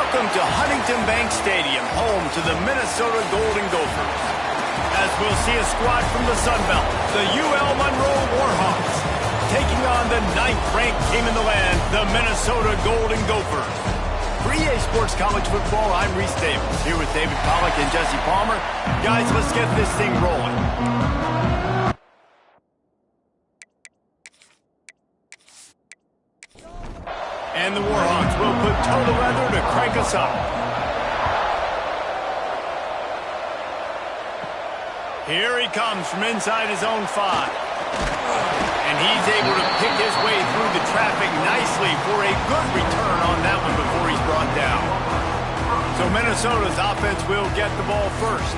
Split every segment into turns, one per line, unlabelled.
Welcome to Huntington Bank Stadium, home to the Minnesota Golden Gophers. As we'll see a squad from the Sun Belt, the UL Monroe Warhawks, taking on the 9th-ranked team in the land, the Minnesota Golden Gophers. For EA Sports College Football, I'm Reese Davis, here with David Pollack and Jesse Palmer. Guys, let's get this thing rolling. And the Warhawks will put toe to leather to crank us up. Here he comes from inside his own 5. And he's able to pick his way through the traffic nicely for a good return on that one before he's brought down. So Minnesota's offense will get the ball first.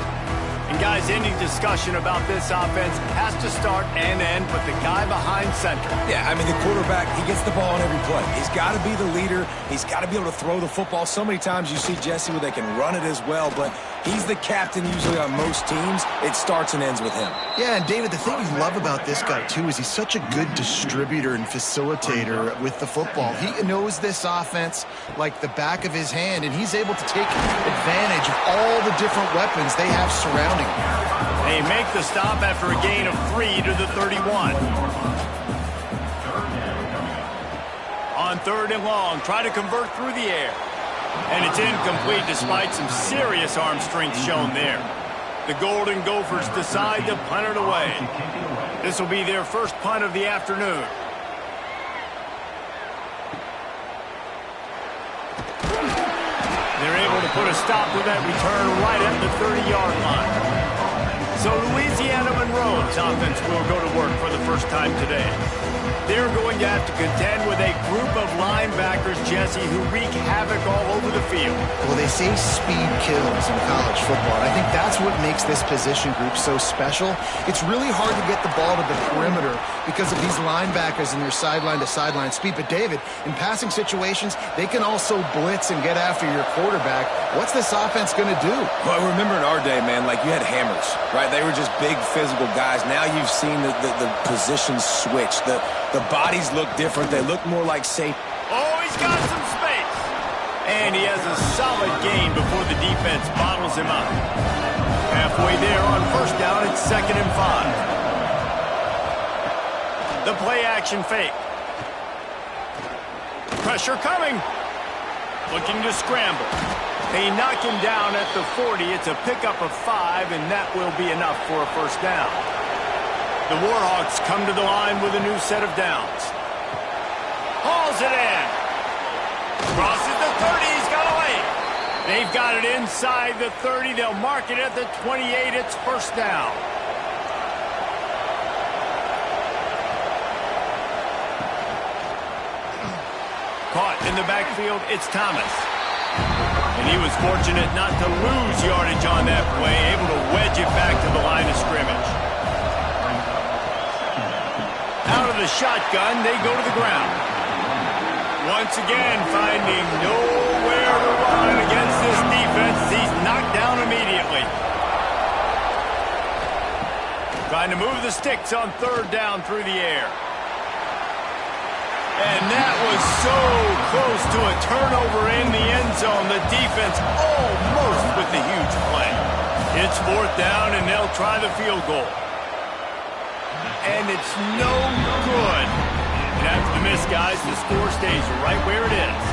And guys, any discussion about this offense has to start and end with the guy behind center.
Yeah, I mean, the quarterback, he gets the ball on every play. He's got to be the leader. He's got to be able to throw the football. So many times you see Jesse where they can run it as well, but he's the captain usually on most teams. It starts and ends with him.
Yeah, and David, the thing you love about this guy, too, is he's such a good distributor and facilitator with the football. He knows this offense like the back of his hand, and he's able to take advantage of all the different weapons they have surrounding him.
They make the stop after a gain of 3 to the 31. On 3rd and long, try to convert through the air. And it's incomplete despite some serious arm strength shown there. The Golden Gophers decide to punt it away. This will be their first punt of the afternoon. They're able to put a stop to that return right at the 30-yard line. So Louisiana Monroe's offense will go to work for the first time today. They're going to have to contend with a group of linebackers, Jesse, who wreak havoc all over the field.
Well, they say speed kills in college football, and I think that's what makes this position group so special. It's really hard to get the ball to the perimeter because of these linebackers and their sideline-to-sideline speed. But, David, in passing situations, they can also blitz and get after your quarterback. What's this offense going to do?
Well, remember in our day, man, like you had hammers, right? They were just big physical guys. Now you've seen the positions switch. The bodies look different. They look more like safe.
Oh, he's got some space. And he has a solid gain before the defense bottles him up. Halfway there on 1st down, it's 2nd and 5. The play action fake. Pressure coming. Looking to scramble. They knock him down at the 40. It's a pickup of 5, and that will be enough for a 1st down. The Warhawks come to the line with a new set of downs. Hauls it in. Crosses the 30. He's got away. They've got it inside the 30. They'll mark it at the 28. It's 1st down. Caught in the backfield, it's Thomas. And he was fortunate not to lose yardage on that play, able to wedge it back to the line of scrimmage. Out of the shotgun, they go to the ground. Once again, finding nowhere to run against this defense. He's knocked down immediately. Trying to move the sticks on 3rd down through the air. And that was so close to a turnover in the end zone. The defense almost with the huge play. It's 4th down, and they'll try the field goal. And it's no good. And after the miss, guys, the score stays right where it is.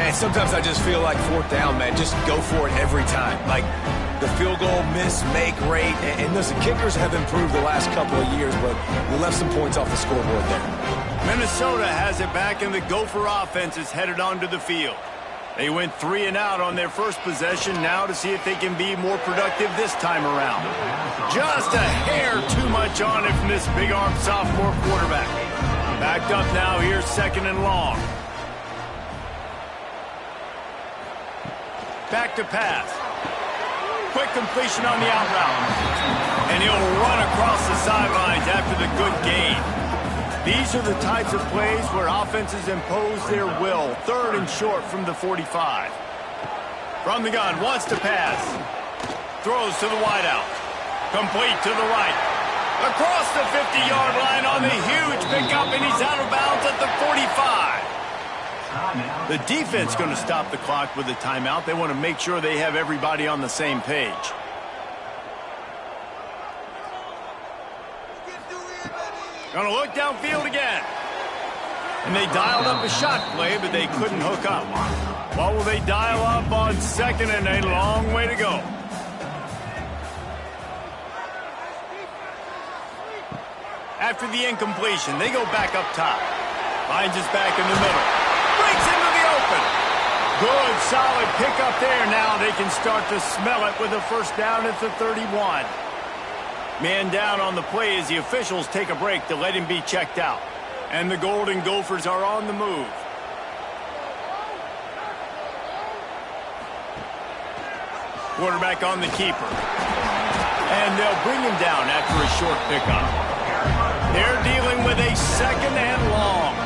And sometimes I just feel like 4th down, man. Just go for it every time. Like the field goal miss, make rate. And listen, kickers have improved the last couple of years, but we left some points off the scoreboard there.
Minnesota has it back, and the Gopher offense is headed onto the field. They went 3 and out on their first possession, now to see if they can be more productive this time around. Just a hair too much on it from this big-armed sophomore quarterback. Backed up now, here's 2nd and long. Back to pass. Quick completion on the out route. And he'll run across the sidelines after the good gain. These are the types of plays where offenses impose their will. 3rd and short from the 45. From the gun, wants to pass. Throws to the wideout. Complete to the right. Across the 50-yard line on the huge pickup, and he's out of bounds at the 45. The defense going to stop the clock with a timeout. They want to make sure they have everybody on the same page. Going to look downfield again. And they dialed up a shot play, but they couldn't hook up. What will they dial up on second, and a long way to go? After the incompletion, they go back up top. Finds his back in the middle. Breaks into the open. Good, solid pickup there. Now they can start to smell it with a first down at the 31. Man down on the play as the officials take a break to let him be checked out. And the Golden Gophers are on the move. Quarterback on the keeper. And they'll bring him down after a short pickup. They're dealing with a second and long.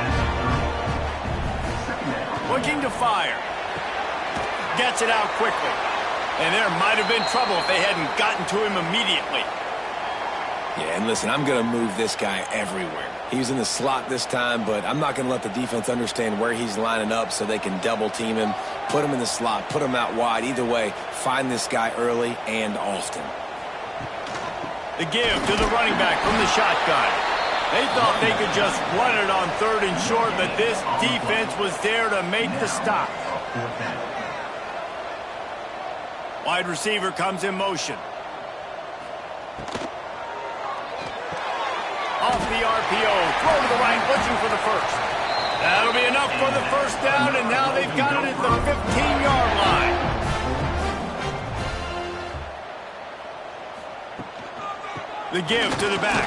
Looking to fire. Gets it out quickly. And there might have been trouble if they hadn't gotten to him immediately.
Yeah, and listen, I'm going to move this guy everywhere. He's in the slot this time, but I'm not going to let the defense understand where he's lining up so they can double team him, put him in the slot, put him out wide. Either way, find this guy early and often.
The give to the running back from the shotgun. They thought they could just run it on third and short, but this defense was there to make the stop. Wide receiver comes in motion. Off the RPO, throw to the right, looking for the first. That'll be enough for the first down, and now they've got it at the 15-yard line. The give to the back.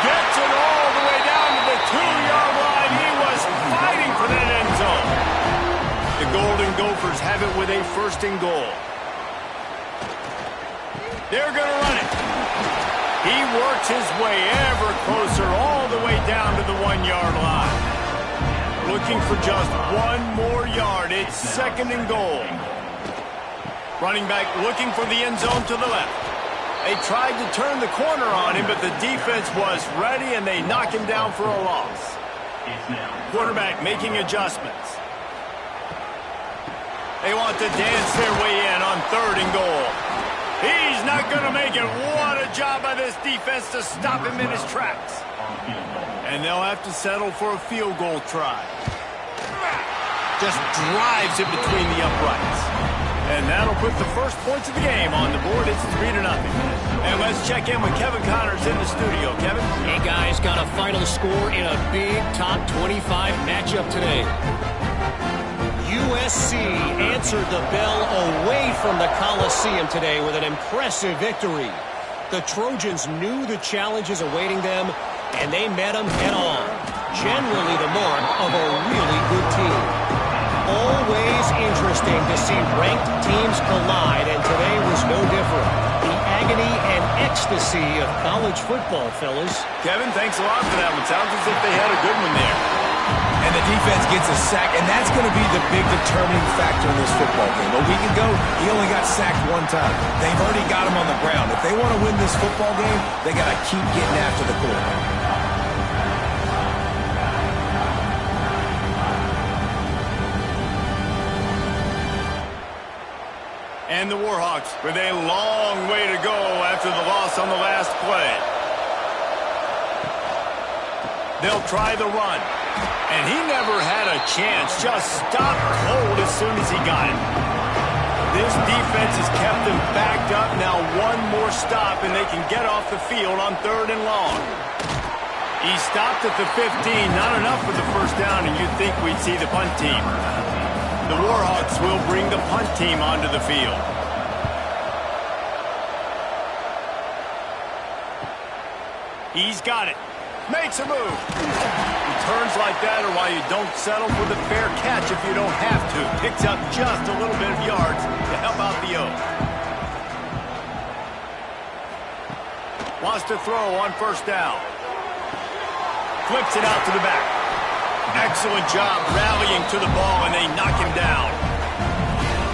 Gets it all the way down to the 2-yard line. He was fighting for that end zone. The Golden Gophers have it with a first and goal. They're going to run it. He works his way ever closer all the way down to the 1-yard line. Looking for just one more yard. It's second and goal. Running back looking for the end zone to the left. They tried to turn the corner on him, but the defense was ready, and they knock him down for a loss. Quarterback making adjustments. They want to dance their way in on third and goal. He's not going to make it. What a job by this defense to stop him in his tracks. And they'll have to settle for a field goal try. Just drives it between the uprights. And that'll put the first points of the game on the board. It's 3-0. And let's check in with Kevin Connors in the studio. Kevin?
Hey, guys, got a final score in a big top 25 matchup today. USC answered the bell away from the Coliseum today with an impressive victory. The Trojans knew the challenges awaiting them, and they met them head-on. Generally the mark of a really good team. Always interesting to see ranked teams collide, and today was no different. The agony and ecstasy of college football, fellas.
Kevin, thanks a lot for that one. Sounds as if they had a good one there.
And the defense gets a sack, and that's going to be the big determining factor in this football game. A week ago, he only got sacked one time. They've already got him on the ground. If they want to win this football game, they got to keep getting after the quarterback.
And the Warhawks with a long way to go after the loss on the last play. They'll try the run. And he never had a chance. Just stopped cold as soon as he got it. This defense has kept them backed up. Now one more stop and they can get off the field on third and long. He stopped at the 15. Not enough for the first down, and you'd think we'd see the punt team. The Warhawks will bring the punt team onto the field. He's got it. Makes a move. Returns like that are why you don't settle for the fair catch if you don't have to. Picks up just a little bit of yards to help out the O. Wants to throw on first down. Flips it out to the back. Excellent job rallying to the ball, and they knock him down.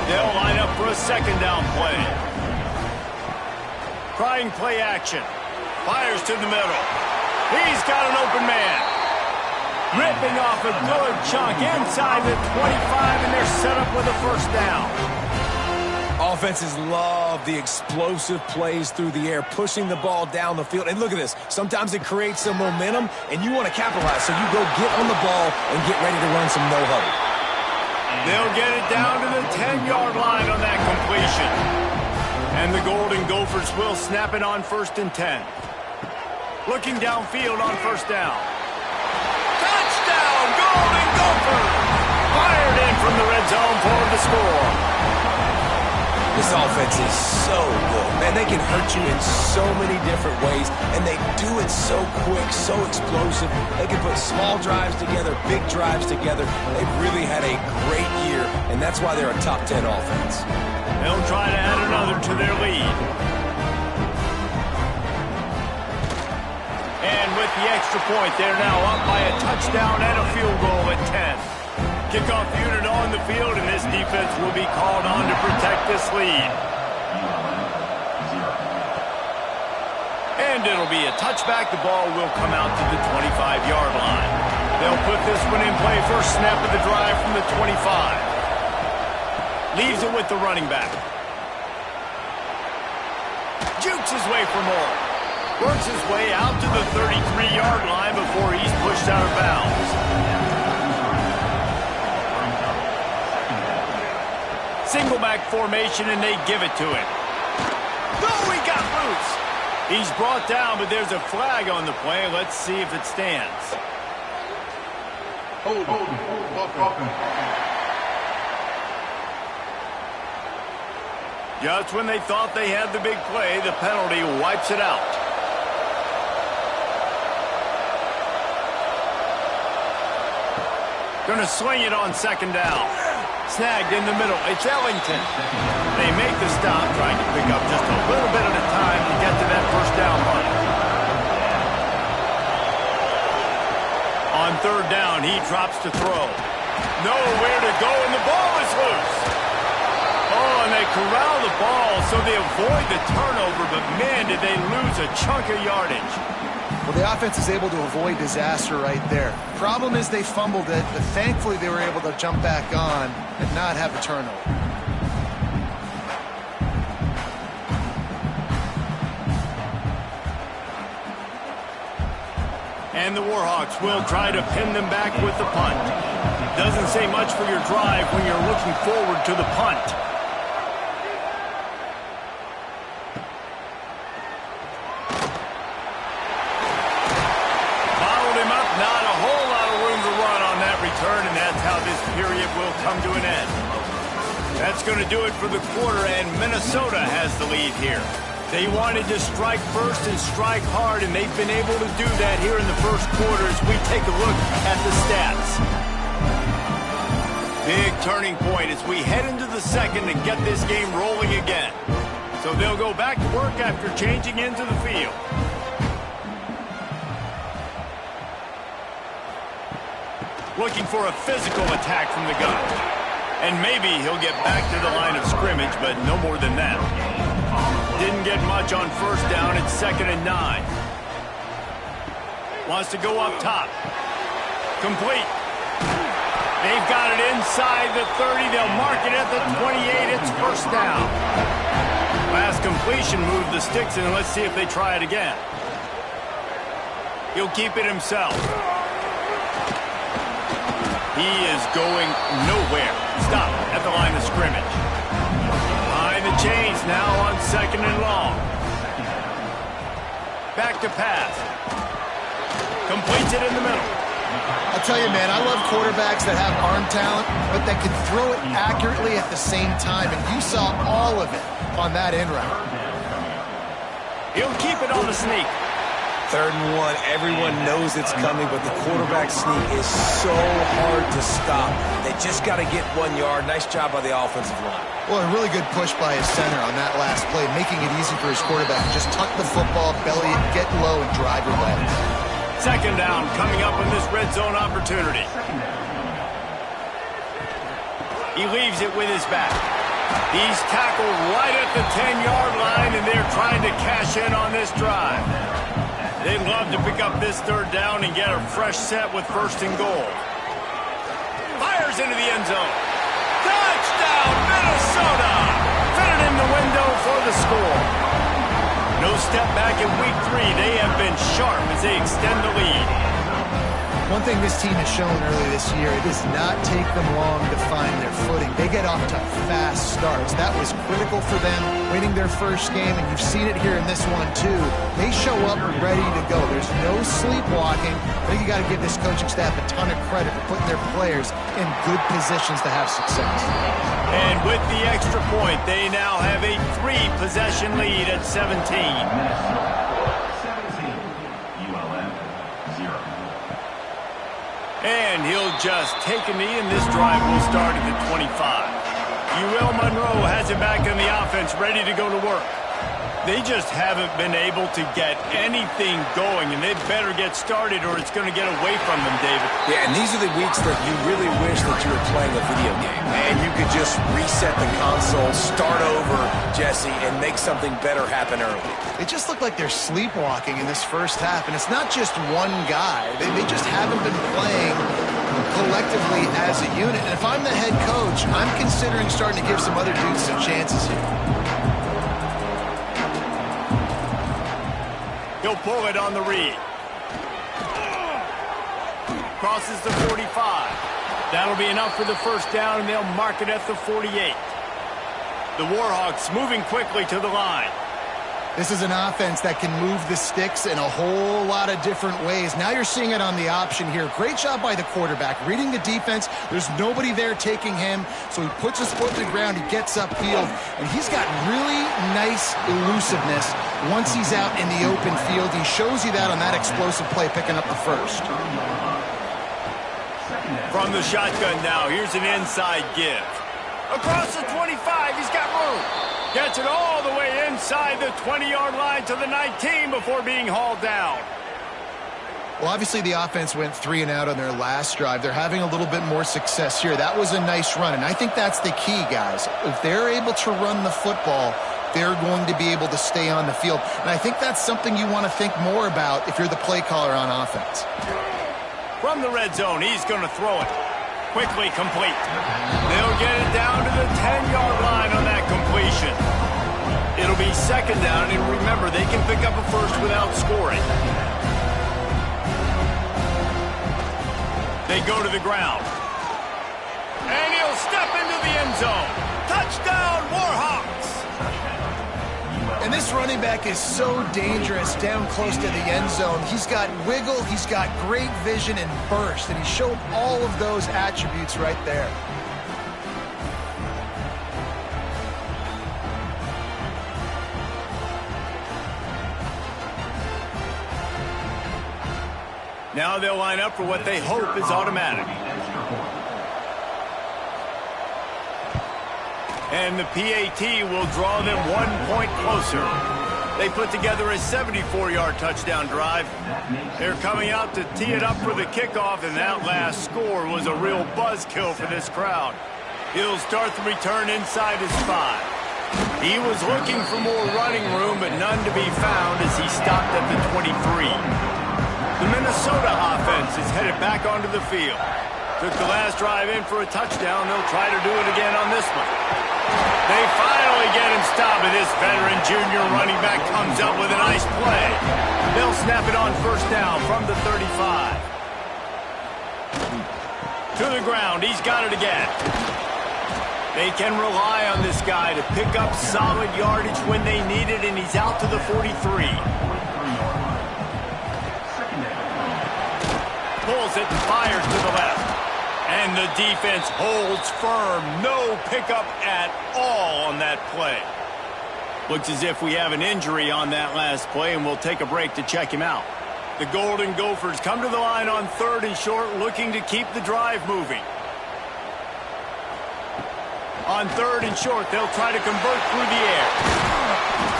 They'll line up for a second down play. Trying play action. Fires to the middle. He's got an open man. Ripping off a good chunk inside the 25, and they're set up with a first down.
Offenses love the explosive plays through the air, pushing the ball down the field. And look at this. Sometimes it creates some momentum, and you want to capitalize. So you go get on the ball and get ready to run some no-huddle.
They'll get it down to the 10-yard line on that completion. And the Golden Gophers will snap it on 1st and 10. Looking downfield on first down. Touchdown, Golden Gophers! Fired in from the red zone for the score.
This offense is so good. Man, they can hurt you in so many different ways, and they do it so quick, so explosive. They can put small drives together, big drives together. They've really had a great year, and that's why they're a top 10 offense.
They'll try to add another to their lead. And with the extra point, they're now up by a touchdown and a field goal at 10. Kickoff unit on the field, and this defense will be called on to protect this lead. And it'll be a touchback. The ball will come out to the 25-yard line. They'll put this one in play. First snap of the drive from the 25. Leaves it with the running back. Jukes his way for more. Works his way out to the 33-yard line before he's pushed out of bounds. Single back formation, and they give it to him. Oh, he got loose. He's brought down, but there's a flag on the play. Let's see if it stands.
Hold.
Just when they thought they had the big play, the penalty wipes it out. Gonna swing it on 2nd down. Snagged in the middle. It's Ellington. They make the stop, trying to pick up just a little bit at a time to get to that first down run. On 3rd down, he drops to throw. Nowhere to go, and the ball is loose. Oh, and they corral the ball, so they avoid the turnover, but man, did they lose a chunk of yardage.
Well, the offense is able to avoid disaster right there. Problem is they fumbled it, but thankfully they were able to jump back on and not have a turnover.
And the Warhawks will try to pin them back with the punt. Doesn't say much for your drive when you're looking forward to the punt. And that's how this period will come to an end. That's going to do it for the quarter, and Minnesota has the lead here. They wanted to strike first and strike hard, and they've been able to do that here in the first quarter as we take a look at the stats. Big turning point as we head into the second and get this game rolling again. So they'll go back to work after changing into the field. Looking for a physical attack from the gun. And maybe he'll get back to the line of scrimmage, but no more than that. Didn't get much on 1st down. It's 2nd and 9. Wants to go up top. Complete. They've got it inside the 30. They'll mark it at the 28. It's 1st down. Last completion moved the sticks, and let's see if they try it again. He'll keep it himself. He is going nowhere. Stop at the line of scrimmage. Behind the chains now on 2nd and long. Back to pass. Completes it in the middle.
I'll tell you, man, I love quarterbacks that have arm talent, but that can throw it accurately at the same time, and you saw all of it on that end route.
He'll keep it on the sneak.
3rd and 1, everyone knows it's coming, but the quarterback sneak is so hard to stop. They just got to get 1 yard. Nice job by the offensive line.
Well, a really good push by his center on that last play, making it easy for his quarterback to just tuck the football, belly it, get low, and drive your legs.
2nd down coming up on this red zone opportunity. He leaves it with his back. He's tackled right at the 10-yard line, and they're trying to cash in on this drive. They'd love to pick up this third down and get a fresh set with first and goal. Fires into the end zone. Touchdown, Minnesota! Fitted in the window for the score. No step back in week 3. They have been sharp as they extend the lead.
One thing this team has shown early this year, it does not take them long to find their footing. They get off to fast starts. That was critical for them, winning their first game, and you've seen it here in this one too. They show up ready to go. There's no sleepwalking. I think you got to give this coaching staff a ton of credit for putting their players in good positions to have success.
And with the extra point, they now have a 3-possession lead at 17. And he'll just take a knee, and this drive will start at the 25. UL Monroe has it back in the offense, ready to go to work. They just haven't been able to get anything going, and they better get started or it's going to get away from them, David.
Yeah, and these are the weeks that you really wish that you were playing a video game. And you could just reset the console, start over, Jesse, and make something better happen early.
It just looked like they're sleepwalking in this first half, and it's not just one guy. They just haven't been playing collectively as a unit. And if I'm the head coach, I'm considering starting to give some other dudes some chances here.
He'll pull it on the read. Crosses the 45. That'll be enough for the first down, and they'll mark it at the 48. The Warhawks moving quickly to the line.
This is an offense that can move the sticks in a whole lot of different ways. Now you're seeing it on the option here. Great job by the quarterback. Reading the defense, there's nobody there taking him, so he puts his foot to the ground, he gets upfield, and he's got really nice elusiveness once he's out in the open field. He shows you that on that explosive play, picking up the first.
From the shotgun now, here's an inside give. Across the 25, he's got room. Gets it all the way inside the 20-yard line to the 19 before being hauled down.
Well, obviously the offense went 3 and out on their last drive. They're having a little bit more success here. That was a nice run, and I think that's the key, guys. If they're able to run the football, they're going to be able to stay on the field. And I think that's something you want to think more about if you're the play caller on offense.
From the red zone, he's going to throw it. Quickly complete. They'll get it down to the 10-yard line on that completion. It'll be second down, and remember, they can pick up a first without scoring. They go to the ground. And he'll step into the end zone. Touchdown, Warhawks!
And this running back is so dangerous down close to the end zone. He's got wiggle, he's got great vision and burst, and he showed all of those attributes right there.
Now they'll line up for what they hope is automatic. And the PAT will draw them 1 point closer. They put together a 74-yard touchdown drive. They're coming out to tee it up for the kickoff, and that last score was a real buzzkill for this crowd. He'll start the return inside his 5. He was looking for more running room, but none to be found as he stopped at the 23. The Minnesota offense is headed back onto the field. Took the last drive in for a touchdown. They'll try to do it again on this one. They finally get him stopped, and this veteran junior running back comes up with a nice play. They'll snap it on first down from the 35. To the ground. He's got it again. They can rely on this guy to pick up solid yardage when they need it, and he's out to the 43. Pulls it and fires to the left. And the defense holds firm. No pickup at all on that play. Looks as if we have an injury on that last play, and we'll take a break to check him out. The Golden Gophers come to the line on 3rd and short, looking to keep the drive moving. On 3rd and short, they'll try to convert through the air.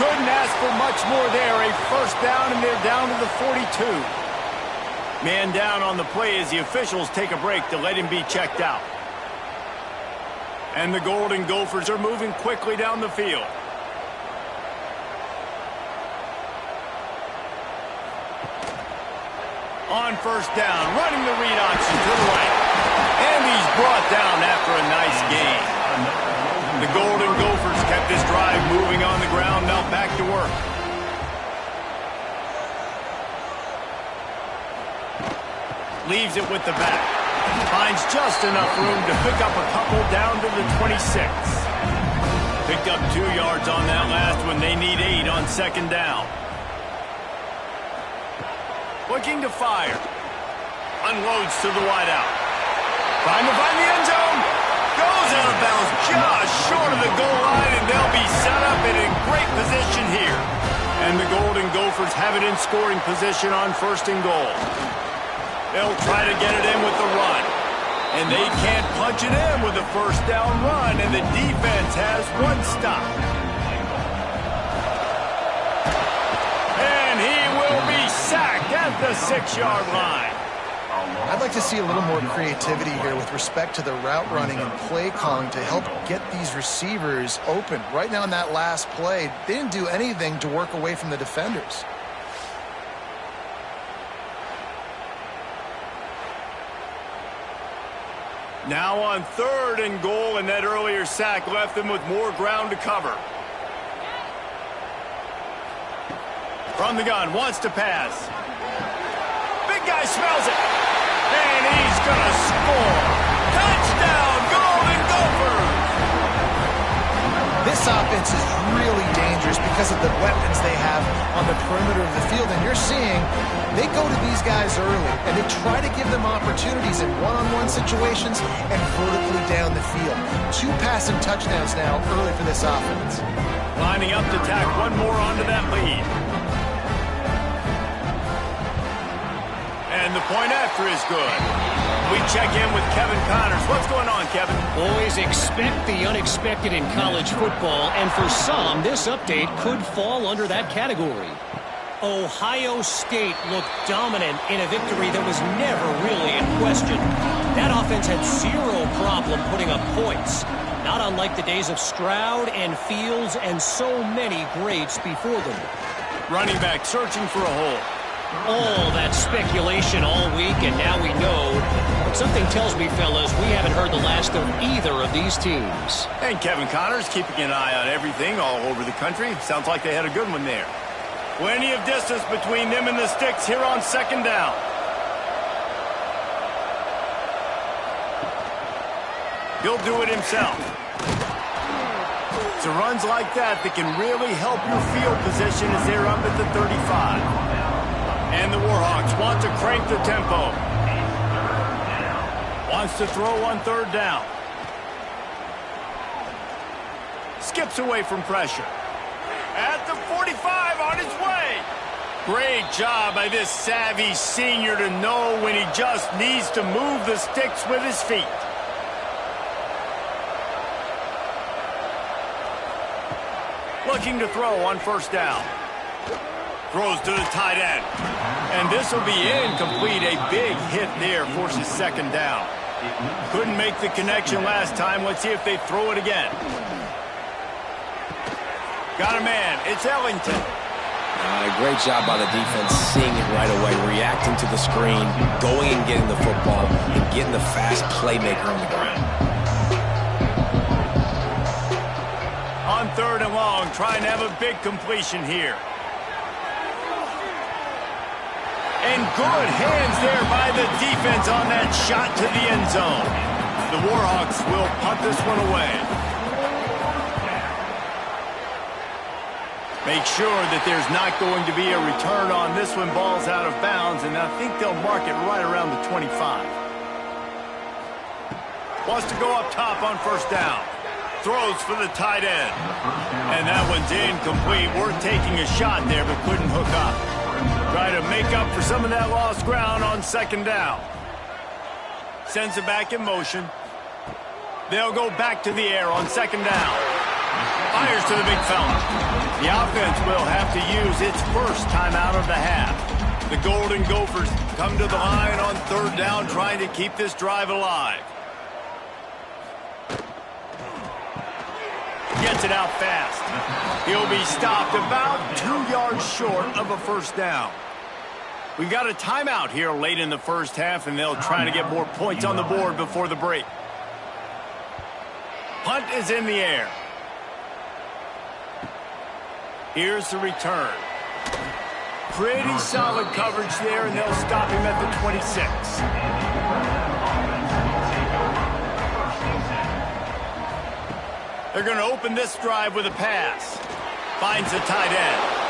Couldn't ask for much more there. A first down, and they're down to the 42. Man down on the play as the officials take a break to let him be checked out. And the Golden Gophers are moving quickly down the field. On first down, running the read option to the right. And he's brought down after a nice gain. The Golden Gophers kept this drive moving on the ground. Now back to work. Leaves it with the back. Finds just enough room to pick up a couple down to the 26. Picked up 2 yards on that last one. They need 8 on second down. Looking to fire. Unloads to the wideout. Trying to find the end zone. Goes out of bounds just short of the goal line, and they'll be set up and in great position here. And the Golden Gophers have it in scoring position on first and goal. They'll try to get it in with the run. And they can't punch it in with a first down run, and the defense has 1 stop. And he will be sacked at the 6-yard line.
I'd like to see a little more creativity here with respect to the route running and play calling to help get these receivers open. Right now in that last play, they didn't do anything to work away from the defenders.
Now on third and goal, and that earlier sack left them with more ground to cover. From the gun, wants to pass. Big guy smells it. And he's going to score. Touchdown, Golden Gophers!
This offense is really dangerous because of the weapons they have on the perimeter of the field. And you're seeing they go to these guys early, and they try to give them opportunities in one-on-one situations and vertically down the field. 2 passing touchdowns now early for this offense.
Lining up to tack one more onto that lead. And the point after is good. We check in with Kevin Connors. What's going on, Kevin?
Always expect the unexpected in college football, and for some, this update could fall under that category. Ohio State looked dominant in a victory that was never really in question. That offense had 0 problem putting up points, not unlike the days of Stroud and Fields and so many greats before them.
Running back searching for a hole.
All that speculation all week, and now we know. But something tells me, fellas, we haven't heard the last of either of these teams.
And Kevin Connors keeping an eye on everything all over the country. Sounds like they had a good one there. Plenty of distance between them and the sticks here on second down. He'll do it himself. It's runs like that that can really help your field position as they're up at the 35. And the Warhawks want to crank the tempo. Wants to throw on third down. Skips away from pressure. At the 45 on his way. Great job by this savvy senior to know when he just needs to move the sticks with his feet. Looking to throw on first down. Throws to the tight end. And this will be incomplete. A big hit there forces second down. Couldn't make the connection last time. Let's see if they throw it again. Got a man. It's Ellington.
Great job by the defense, seeing it right away, reacting to the screen, going and getting the football, and getting the fast playmaker on the ground.
On third and long, trying to have a big completion here. And good hands there by the defense on that shot to the end zone. The Warhawks will punt this one away. Make sure that there's not going to be a return on this one. Ball's out of bounds, and I think they'll mark it right around the 25. Wants to go up top on first down. Throws for the tight end. And that one's incomplete. We're taking a shot there, but couldn't hook up. Try to make up for some of that lost ground on second down. Sends it back in motion. They'll go back to the air on second down. Fires to the big fella. The offense will have to use its first timeout of the half. The Golden Gophers come to the line on third down, trying to keep this drive alive. Gets it out fast. He'll be stopped about 2 yards short of a first down. We've got a timeout here late in the first half, and they'll try to get more points on the board before the break. Punt is in the air. Here's the return. Pretty solid coverage there, and they'll stop him at the 26. They're going to open this drive with a pass. Finds the tight end.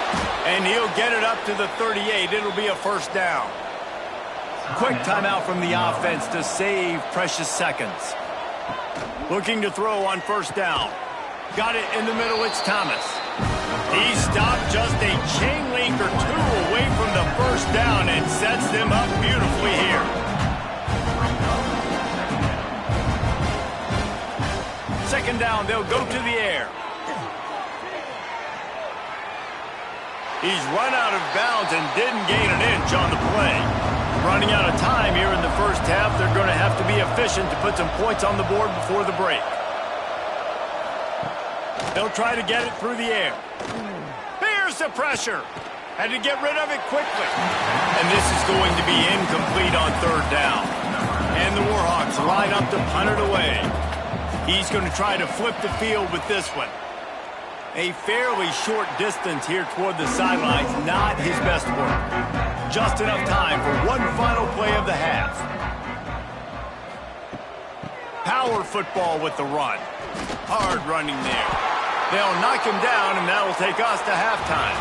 And he'll get it up to the 38. It'll be a first down. Quick timeout from the offense to save precious seconds. Looking to throw on first down. Got it in the middle. It's Thomas. He stopped just a chain link or two away from the first down and sets them up beautifully here. Second down, they'll go to the air. He's run out of bounds and didn't gain an inch on the play. Running out of time here in the first half, they're going to have to be efficient to put some points on the board before the break. They'll try to get it through the air. Here's the pressure. Had to get rid of it quickly. And this is going to be incomplete on third down. And the Warhawks line up to punt it away. He's going to try to flip the field with this one. A fairly short distance here toward the sidelines, not his best work. Just enough time for one final play of the half. Power football with the run. Hard running there. They'll knock him down, and that'll take us to halftime.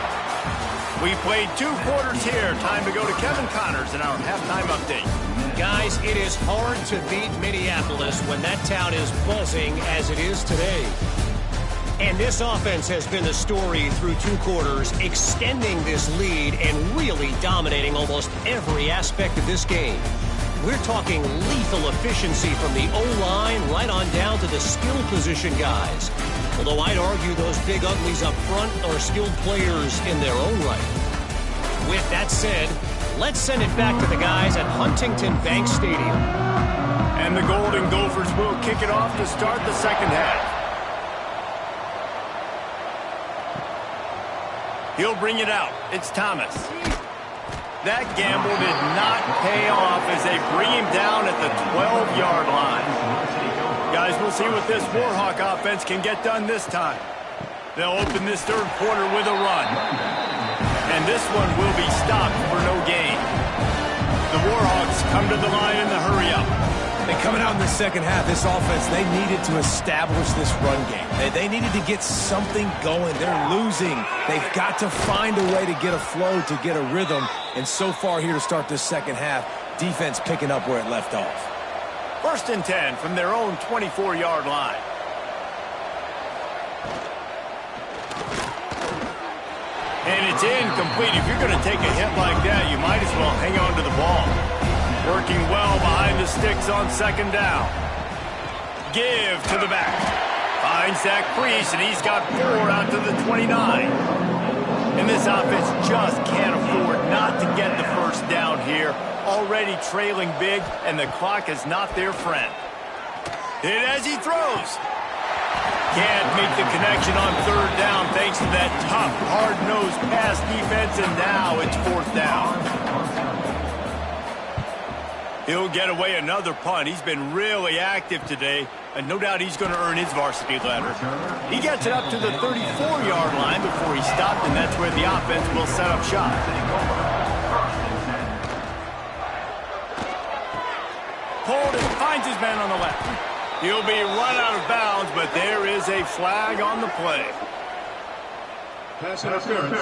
We played 2 quarters here. Time to go to Kevin Connors in our halftime update.
Guys, it is hard to beat Minneapolis when that town is buzzing as it is today. And this offense has been the story through 2 quarters, extending this lead and really dominating almost every aspect of this game. We're talking lethal efficiency from the O-line right on down to the skill position guys. Although I'd argue those big uglies up front are skilled players in their own right. With that said, let's send it back to the guys at Huntington Bank Stadium.
And the Golden Gophers will kick it off to start the second half. He'll bring it out. It's Thomas. That gamble did not pay off as they bring him down at the 12-yard line. Guys, we'll see what this Warhawk offense can get done this time. They'll open this third quarter with a run. And this one will be stopped for no gain. The Warhawks come to the line in the hurry-up.
And coming out in the second half, this offense, they needed to establish this run game. They needed to get something going. They're losing. They've got to find a way to get a flow, to get a rhythm. And so far here to start this second half, defense picking up where it left off.
1st and 10 from their own 24-yard line. And it's incomplete. If you're going to take a hit like that, you might as well hang on to the ball. Working well behind the sticks on second down. Give to the back. Finds that crease, and he's got 4 out to the 29. And this offense just can't afford not to get the first down here. Already trailing big, and the clock is not their friend. Hit as he throws. Can't make the connection on third down thanks to that tough, hard-nosed pass defense, and now it's 4th down. He'll get away another punt. He's been really active today, and no doubt he's going to earn his varsity letter. He gets it up to the 34-yard line before he stopped, and that's where the offense will set up shop. Pulled and finds his man on the left. He'll be run out of bounds, but there is a flag on the play.
Pass interference.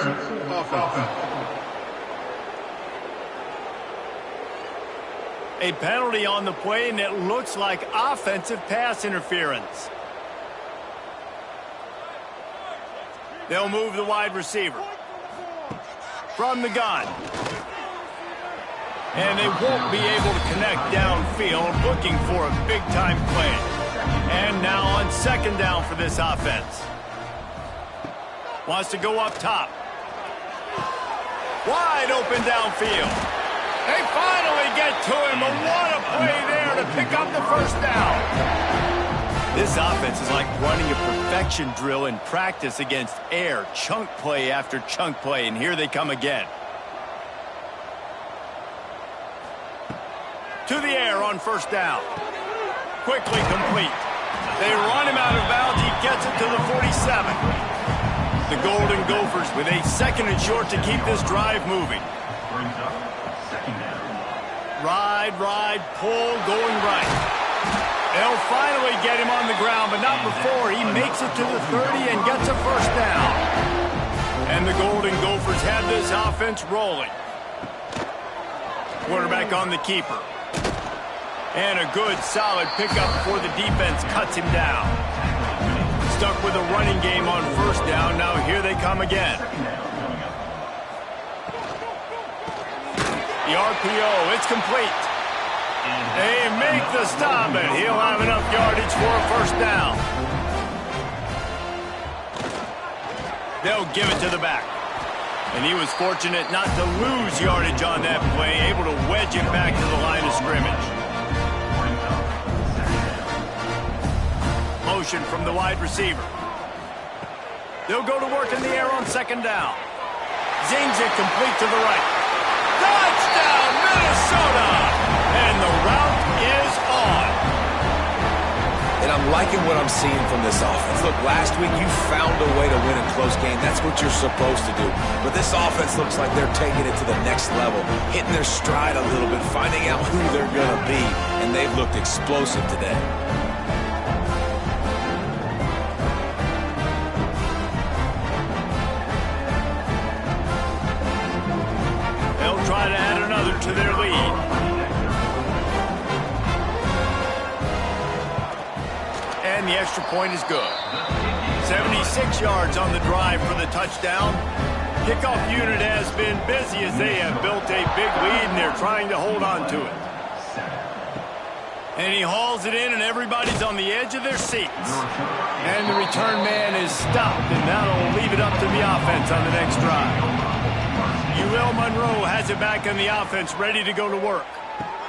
Offense.
A penalty on the play, and it looks like offensive pass interference. They'll move the wide receiver from the gun. And they won't be able to connect downfield, looking for a big-time play. And now on second down for this offense. Wants to go up top. Wide open downfield. They finally get to him, but what a play there to pick up the first down. This offense is like running a perfection drill in practice against air. Chunk play after chunk play, and here they come again. To the air on first down. Quickly complete. They run him out of bounds. He gets it to the 47. The Golden Gophers with a 2nd and short to keep this drive moving. Ride, pull, going right. They'll finally get him on the ground, but not before he makes it to the 30 and gets a first down. And the Golden Gophers have this offense rolling. Quarterback on the keeper. And a good, solid pickup before the defense cuts him down. Stuck with a running game on first down. Now here they come again. The RPO, it's complete. They make the stop, and he'll have enough yardage for a first down. They'll give it to the back. And he was fortunate not to lose yardage on that play, able to wedge it back to the line of scrimmage. Motion from the wide receiver. They'll go to work in the air on 2nd down. Zings it complete to the right. Touchdown, Minnesota! And the route is on.
And I'm liking what I'm seeing from this offense. Look, last week you found a way to win a close game. That's what you're supposed to do. But this offense looks like they're taking it to the next level, hitting their stride a little bit, finding out who they're going to be. And they've looked explosive today.
They'll try to add another to their lead. And the extra point is good. 76 yards on the drive for the touchdown. Kickoff unit has been busy as they have built a big lead, and they're trying to hold on to it. And he hauls it in, and everybody's on the edge of their seats. And the return man is stopped, and that'll leave it up to the offense on the next drive. UL Monroe has it back on the offense, ready to go to work.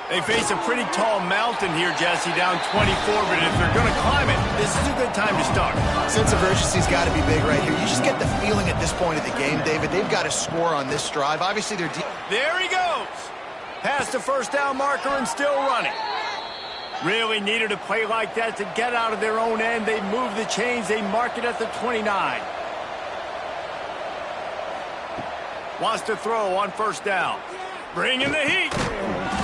They face a pretty tall mountain here, Jesse, down 24, but if they're going to climb it, this is a good time to start.
Sense of urgency's got to be big right here. You just get the feeling at this point of the game, David, they've got to score on this drive. Obviously, they're deep.
There he goes. Past the first down marker and still running. Really needed a play like that to get out of their own end. They move the chains. They mark it at the 29. Wants to throw on first down. Bringing the heat.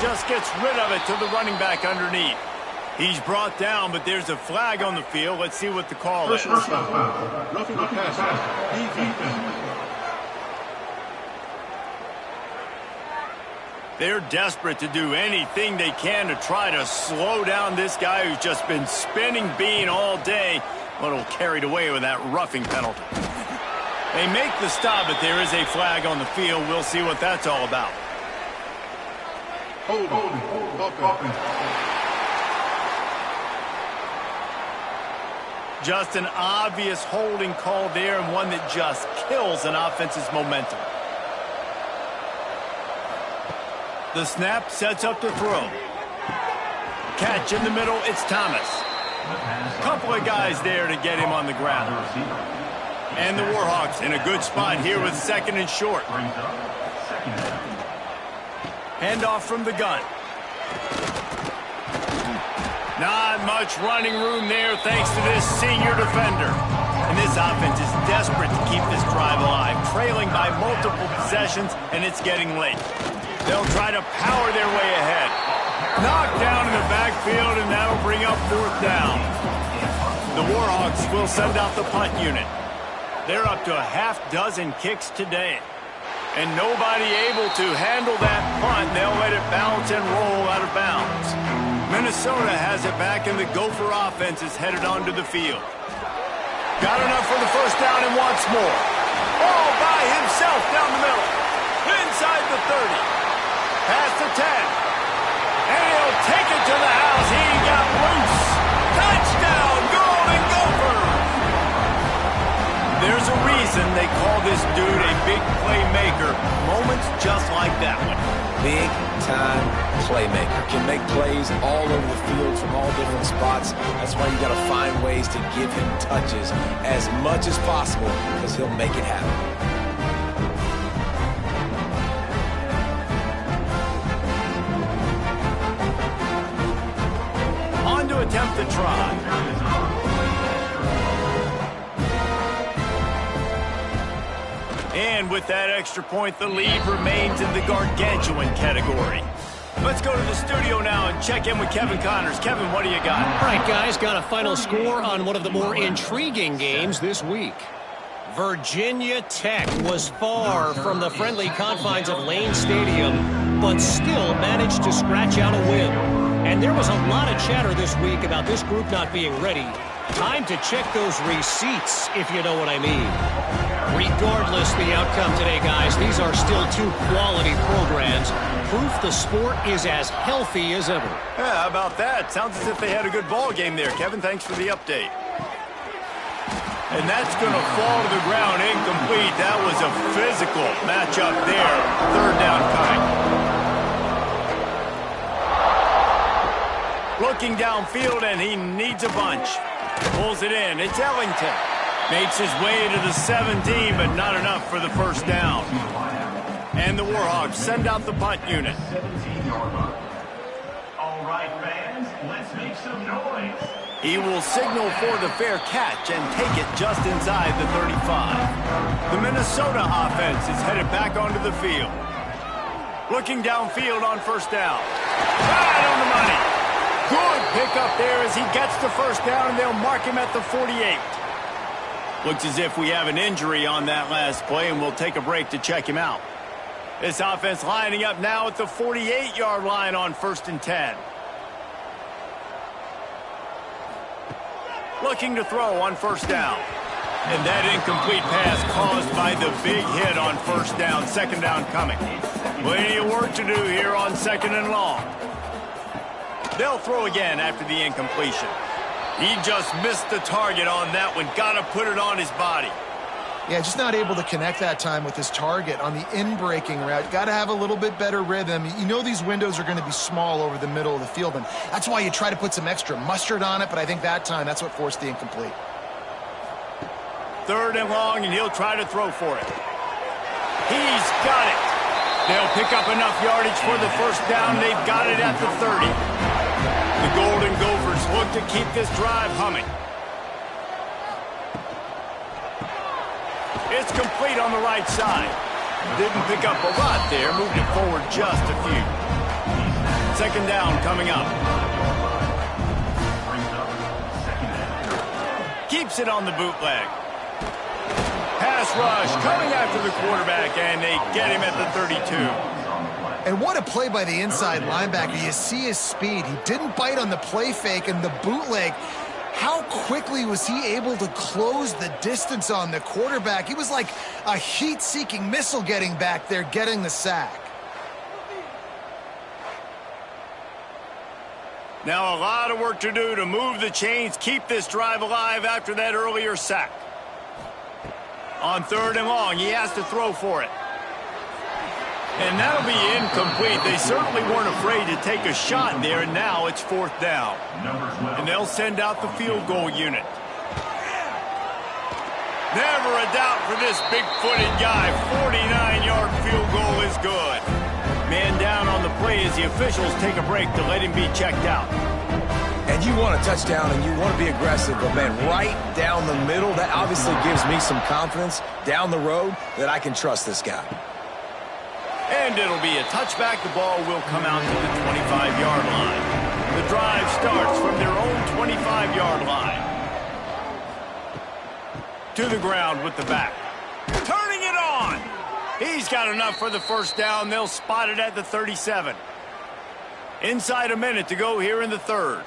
Just gets rid of it to the running back underneath. He's brought down, but there's a flag on the field. Let's see what the call is.
Roughing the passer. Defense.
They're desperate to do anything they can to try to slow down this guy who's just been spinning bean all day. A little carried away with that roughing penalty. They make the stop, but there is a flag on the field. We'll see what that's all about.
Hold.
Just an obvious holding call there, and one that just kills an offense's momentum. The snap sets up to throw. Catch in the middle, it's Thomas. Couple of guys there to get him on the ground. And the Warhawks in a good spot here with 2nd and short. Handoff from the gun. Not much running room there thanks to this senior defender. And this offense is desperate to keep this drive alive, trailing by multiple possessions, and it's getting late. They'll try to power their way ahead. Knocked down in the backfield, and that'll bring up 4th down. The Warhawks will send out the punt unit. They're up to a half-dozen kicks today. And nobody able to handle that punt. They'll let it bounce and roll out of bounds. Minnesota has it back, and the Gopher offense is headed onto the field. Got enough for the first down and wants more. All by himself down the middle. Inside the 30. Past the 10. And he'll take it to the house. He got loose. Touchdown, Golden Gophers! There's a reason they call this dude a big playmaker. Moments just like that one.
Big-time playmaker. Can make plays all over the field from all different spots. That's why you got to find ways to give him touches as much as possible, because he'll make it happen.
attempt the try. And with that extra point, the lead remains in the gargantuan category. Let's go to the studio now and check in with Kevin Connors. Kevin, what do you got?
All right, guys, got a final score on one of the more intriguing games this week. Virginia Tech was far from the friendly confines of Lane Stadium, but still managed to scratch out a win. And there was a lot of chatter this week about this group not being ready. Time to check those receipts, if you know what I mean. Regardless the outcome today, guys, these are still two quality programs. Proof the sport is as healthy as ever.
Yeah, how about that? Sounds as if they had a good ball game there. Kevin, thanks for the update. And that's going to fall to the ground incomplete. That was a physical matchup there. Third down coming. Looking downfield, and he needs a bunch. Pulls it in. It's Ellington. Makes his way to the 17, but not enough for the first down. And the Warhawks send out the punt unit.
17-yard line. All right, fans, let's make some noise.
He will signal for the fair catch and take it just inside the 35. The Minnesota offense is headed back onto the field. Looking downfield on first down. Right on the money. Good pickup there as he gets the first down, and they'll mark him at the 48. Looks as if we have an injury on that last play, and we'll take a break to check him out. This offense lining up now at the 48-yard line on 1st and 10. Looking to throw on first down. And that incomplete pass caused by the big hit on first down. Second down coming. Plenty of work to do here on 2nd and long. They'll throw again after the incompletion. He just missed the target on that one. Got to put it on his body.
Yeah, just not able to connect that time with his target on the in-breaking route. Got to have a little bit better rhythm. You know these windows are going to be small over the middle of the field, and that's why you try to put some extra mustard on it, but I think that time that's what forced the incomplete.
3rd and long, and he'll try to throw for it. He's got it. They'll pick up enough yardage for the first down. They've got it at the 30. The Golden Gophers look to keep this drive humming. It's complete on the right side. Didn't pick up a lot there. Moved it forward just a few. 2nd down coming up. Keeps it on the bootleg. Pass rush coming after the quarterback, and they get him at the 32.
And what a play by the inside linebacker. You see his speed. He didn't bite on the play fake, and the bootleg. How quickly was he able to close the distance on the quarterback? He was like a heat-seeking missile getting back there, getting the sack.
Now a lot of work to do to move the chains, keep this drive alive after that earlier sack. On 3rd and long, he has to throw for it. And that'll be incomplete. They certainly weren't afraid to take a shot there, and now it's 4th down. And they'll send out the field goal unit. Never a doubt for this big-footed guy. 49-yard field goal is good. Man down on the play as the officials take a break to let him be checked out.
And you want a touchdown and you want to be aggressive, but man, right down the middle, that obviously gives me some confidence down the road that I can trust this guy.
And it'll be a touchback. The ball will come out to the 25-yard line. The drive starts from their own 25-yard line. To the ground with the back. Turning it on. He's got enough for the first down. They'll spot it at the 37. Inside a minute to go here in the 3rd.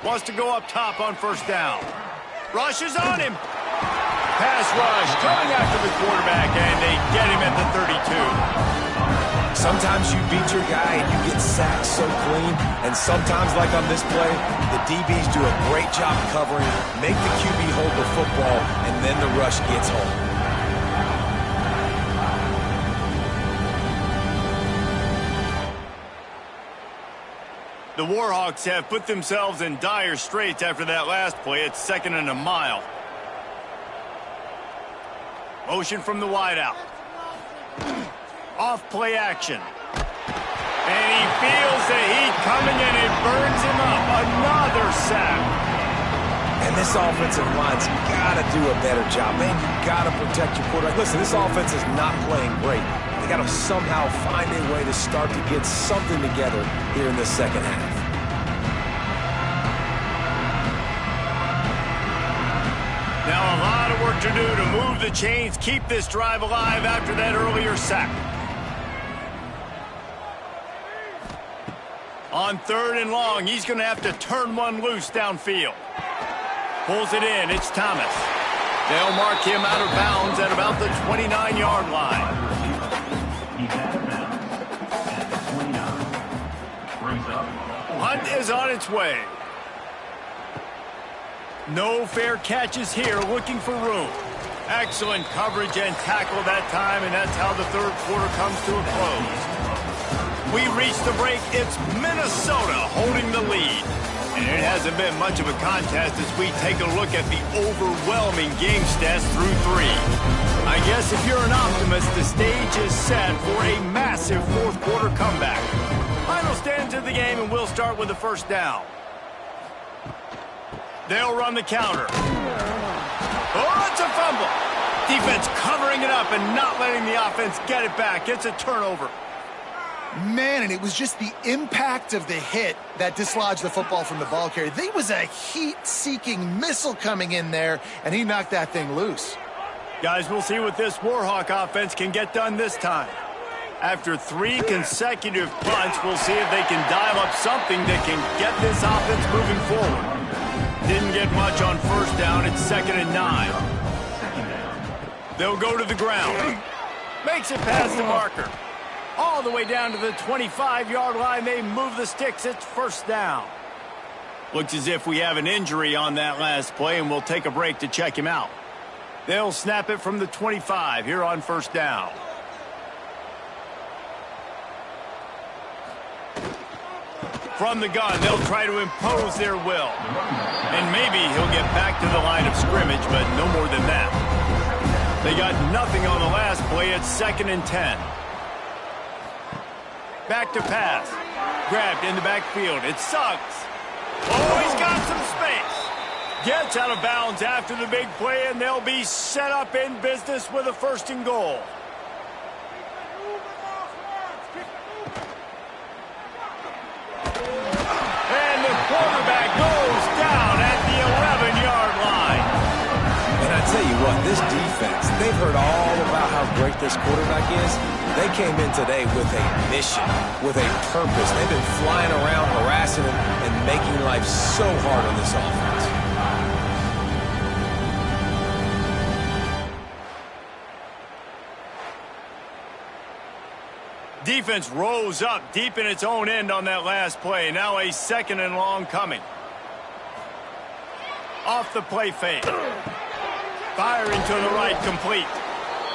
Wants to go up top on first down. Rushes on him. Pass rush coming after the quarterback, and they get him at the 32.
Sometimes you beat your guy and you get sacked so clean, and sometimes, like on this play, the DBs do a great job covering, make the QB hold the football, and then the rush gets home.
The Warhawks have put themselves in dire straits after that last play. It's 2nd and a mile. Motion from the wideout. Off play action. And he feels the heat coming and it burns him up. Another sack.
And this offensive line's got to do a better job. Man, you got to protect your quarterback. Listen, this offense is not playing great. They got to somehow find a way to start to get something together here in the second half.
Now a lot of work to do to move the chains, keep this drive alive after that earlier sack. On 3rd and long, he's going to have to turn one loose downfield. Pulls it in. It's Thomas. They'll mark him out of bounds at about the 29-yard line.
He's out of bounds at the 29. Brings up.
Hunt is on its way. No fair catches here, looking for room. Excellent coverage and tackle that time, and that's how the third quarter comes to a close. We reach the break. It's Minnesota holding the lead. And it hasn't been much of a contest as we take a look at the overwhelming game stats through 3. I guess if you're an optimist, the stage is set for a massive fourth quarter comeback. Final stands of the game, and we'll start with the first down. They'll run the counter. Oh, it's a fumble. Defense covering it up and not letting the offense get it back. It's a turnover.
Man, and it was just the impact of the hit that dislodged the football from the ball carrier. There was a heat-seeking missile coming in there, and he knocked that thing loose.
Guys, we'll see what this Warhawk offense can get done this time. After 3 consecutive punts, we'll see if they can dial up something that can get this offense moving forward. Didn't get much on first down. It's 2nd and 9. They'll go to the ground. Makes it past the marker. All the way down to the 25-yard line. They move the sticks. It's first down. Looks as if we have an injury on that last play, and we'll take a break to check him out. They'll snap it from the 25 here on first down. From the gun, they'll try to impose their will. And maybe he'll get back to the line of scrimmage, but no more than that. They got nothing on the last play. It's 2nd and 10. Back to pass. Grabbed in the backfield. It sucks. Oh, he's got some space. Gets out of bounds after the big play, and they'll be set up in business with a 1st and goal. And the quarterback goes down at the 11-yard line.
And I tell you what, this defense, they've heard all about how great this quarterback is. They came in today with a mission, with a purpose. They've been flying around, harassing him, and making life so hard on this offense.
Defense rose up deep in its own end on that last play. Now a 2nd and long coming. Off the play fake. Firing to the right, complete.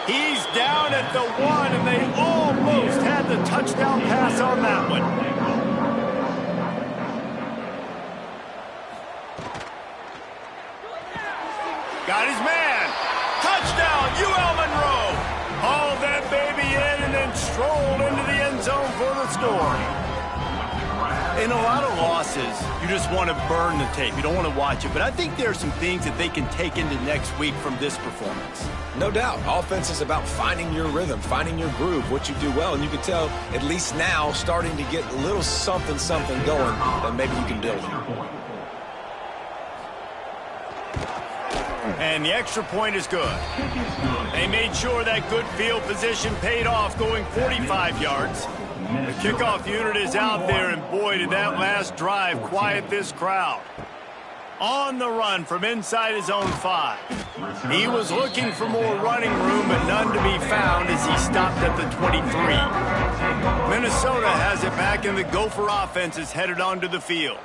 He's down at the 1, and they almost had the touchdown pass on that one. Got his man. Touchdown, UL Monroe. Hauled that baby in and then strolled into the end zone for the score. In a lot of losses, you just want to burn the tape. You don't want to watch it. But I think there are some things that they can take into next week from this performance.
No doubt. Offense is about finding your rhythm, finding your groove, what you do well. And you can tell, at least now, starting to get a little something going that maybe you can build on.
And the extra point is good. They made sure that good field position paid off, going 45 yards. The kickoff unit is out there, and boy, did that last drive quiet this crowd. On the run from inside his own 5. He was looking for more running room, but none to be found as he stopped at the 23. Minnesota has it back, and the Gopher offense is headed onto the field.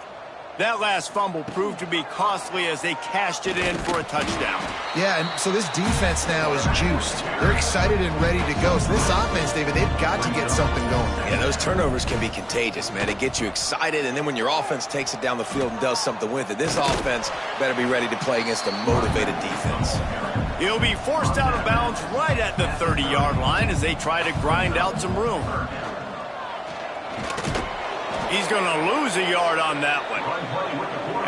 That last fumble proved to be costly as they cashed it in for a touchdown.
Yeah, and so this defense now is juiced. They're excited and ready to go. So this offense, David, they've got to get something going.
Yeah, those turnovers can be contagious, man. It gets you excited, and then when your offense takes it down the field and does something with it, this offense better be ready to play against a motivated defense.
He'll be forced out of bounds right at the 30-yard line as they try to grind out some room. He's going to lose a yard on that one.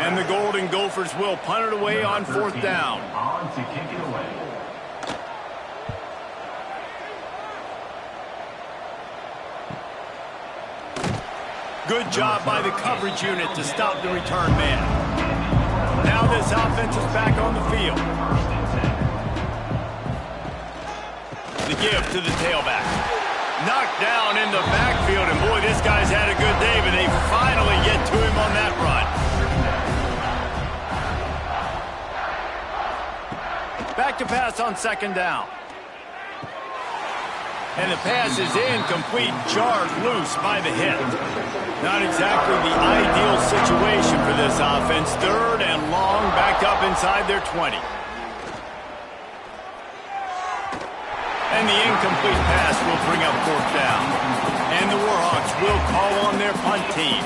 And the Golden Gophers will punt it away on 4th down.
On to kick it away.
Good job by the coverage unit to stop the return man. Now this offense is back on the field. The give to the tailback. Knocked down in the backfield, and boy, this guy's had a good day, but they finally get to him on that run. Back to pass on 2nd down. And the pass is incomplete, jarred loose by the hit. Not exactly the ideal situation for this offense. 3rd and long, backed up inside their 20. And the incomplete pass will bring up 4th down. And the Warhawks will call on their punt team.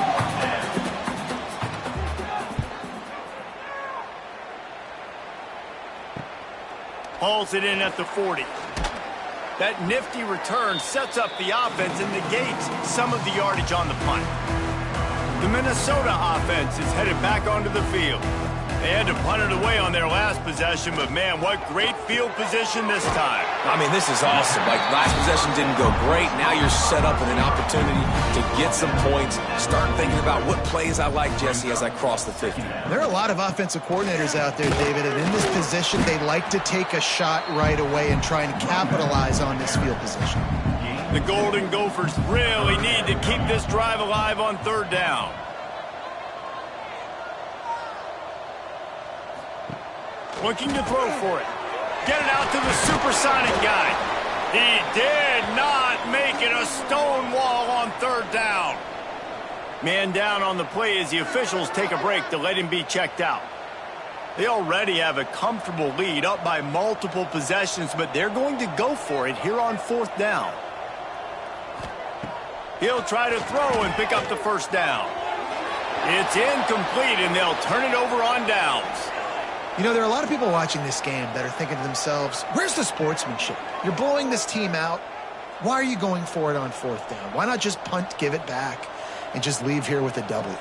Hauls it in at the 40. That nifty return sets up the offense and negates some of the yardage on the punt. The Minnesota offense is headed back onto the field. They had to punt it away on their last possession, but man, what great field position this time.
I mean, this is awesome. Like, last possession didn't go great. Now you're set up with an opportunity to get some points. Start thinking about what plays I like, Jesse, as I cross the 50.
There are a lot of offensive coordinators out there, David, and in this position, they like to take a shot right away and try and capitalize on this field position.
The Golden Gophers really need to keep this drive alive on 3rd down. Looking to throw for it. Get it out to the supersonic guy. He did not make it a stone wall on 3rd down. Man down on the play as the officials take a break to let him be checked out. They already have a comfortable lead up by multiple possessions, but they're going to go for it here on 4th down. He'll try to throw and pick up the 1st down. It's incomplete, and they'll turn it over on downs.
You know, there are a lot of people watching this game that are thinking to themselves, where's the sportsmanship? You're blowing this team out. Why are you going for it on 4th down? Why not just punt, give it back, and just leave here with a W?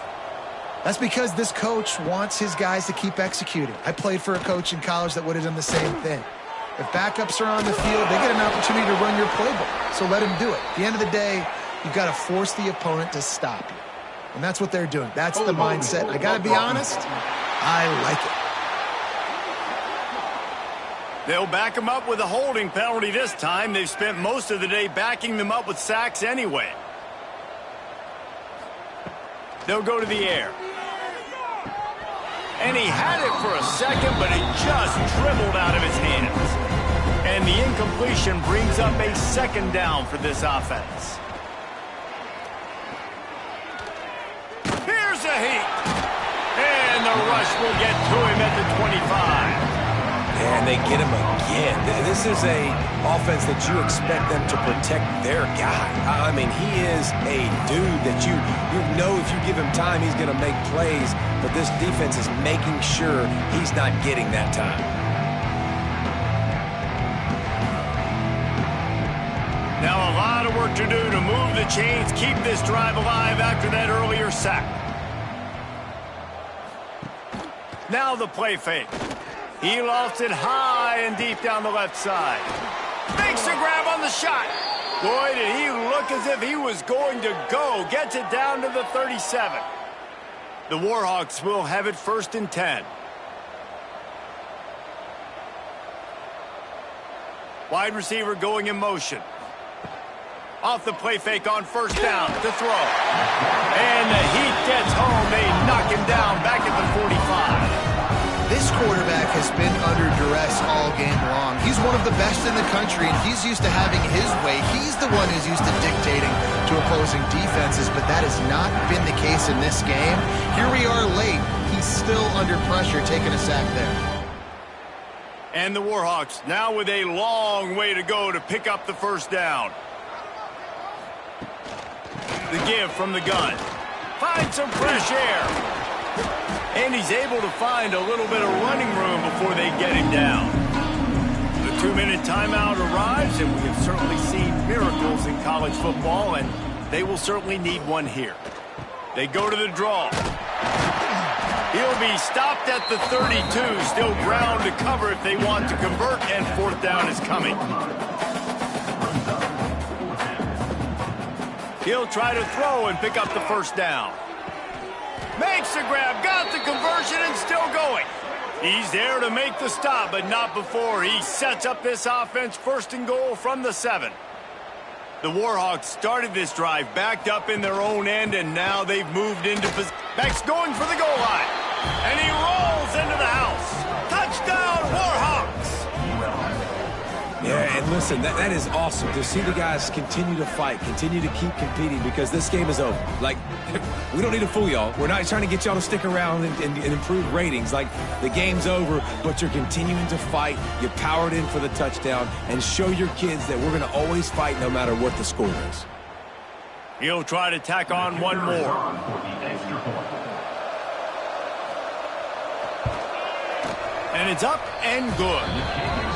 That's because this coach wants his guys to keep executing. I played for a coach in college that would have done the same thing. If backups are on the field, they get an opportunity to run your playbook, so let them do it. At the end of the day, you've got to force the opponent to stop you. And that's what they're doing. That's the mindset. I got to be honest, I like it.
They'll back them up with a holding penalty this time. They've spent most of the day backing them up with sacks anyway. They'll go to the air. And he had it for a second, but it just dribbled out of his hands. And the incompletion brings up a 2nd down for this offense. Here's a heat. And the rush will get to him at the 25.
And they get him again. This is a offense that you expect them to protect their guy. I mean, he is a dude that you know if you give him time, he's going to make plays. But this defense is making sure he's not getting that time.
Now a lot of work to do to move the chains, keep this drive alive after that earlier sack. Now the play fake. He lofts it high and deep down the left side. Makes a grab on the shot. Boy, did he look as if he was going to go. Gets it down to the 37. The Warhawks will have it 1st and 10. Wide receiver going in motion. Off the play fake on 1st down to throw. And the heat gets home. They knock him down back at the 45.
This quarterback has been under duress all game long. He's one of the best in the country, and he's used to having his way. He's the one who's used to dictating to opposing defenses, but that has not been the case in this game. Here we are late. He's still under pressure, taking a sack there.
And the Warhawks now with a long way to go to pick up the 1st down. The give from the gun. Find some fresh air. And he's able to find a little bit of running room before they get him down. The 2-minute timeout arrives, and we have certainly seen miracles in college football, and they will certainly need one here. They go to the draw. He'll be stopped at the 32. Still ground to cover if they want to convert, and fourth down is coming. He'll try to throw and pick up the first down. Makes the grab, got the conversion, and still going. He's there to make the stop, but not before he sets up this offense first and goal from the 7. The Warhawks started this drive backed up in their own end, and now they've moved into position. Max going for the goal line, and he rolls into the house. Touchdown, Warhawks!
Yeah, and listen, that is awesome to see the guys continue to fight, continue to keep competing, because this game is over. Like, we don't need to fool y'all. We're not trying to get y'all to stick around and improve ratings. Like, the game's over, but you're continuing to fight. You powered in for the touchdown, and show your kids that we're going to always fight no matter what the score is.
He'll try to tack on one more. And it's up and good.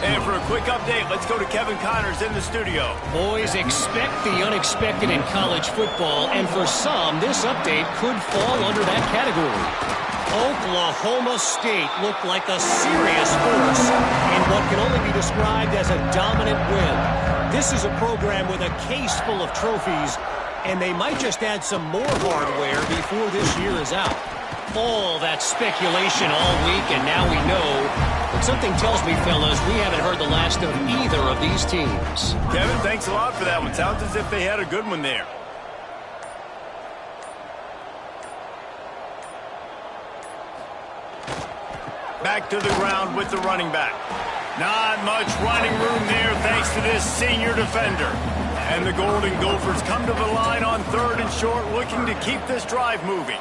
And for a quick update, let's go to Kevin Connors in the studio.
Boys, expect the unexpected in college football, and for some, this update could fall under that category. Oklahoma State looked like a serious force in what can only be described as a dominant win. This is a program with a case full of trophies, and they might just add some more hardware before this year is out. All that speculation all week, and now we know. But something tells me, fellas, we haven't heard the last of either of these teams.
Kevin, thanks a lot for that one. Sounds as if they had a good one there. Back to the ground with the running back. Not much running room there thanks to this senior defender. And the Golden Gophers come to the line on 3rd and short, looking to keep this drive moving.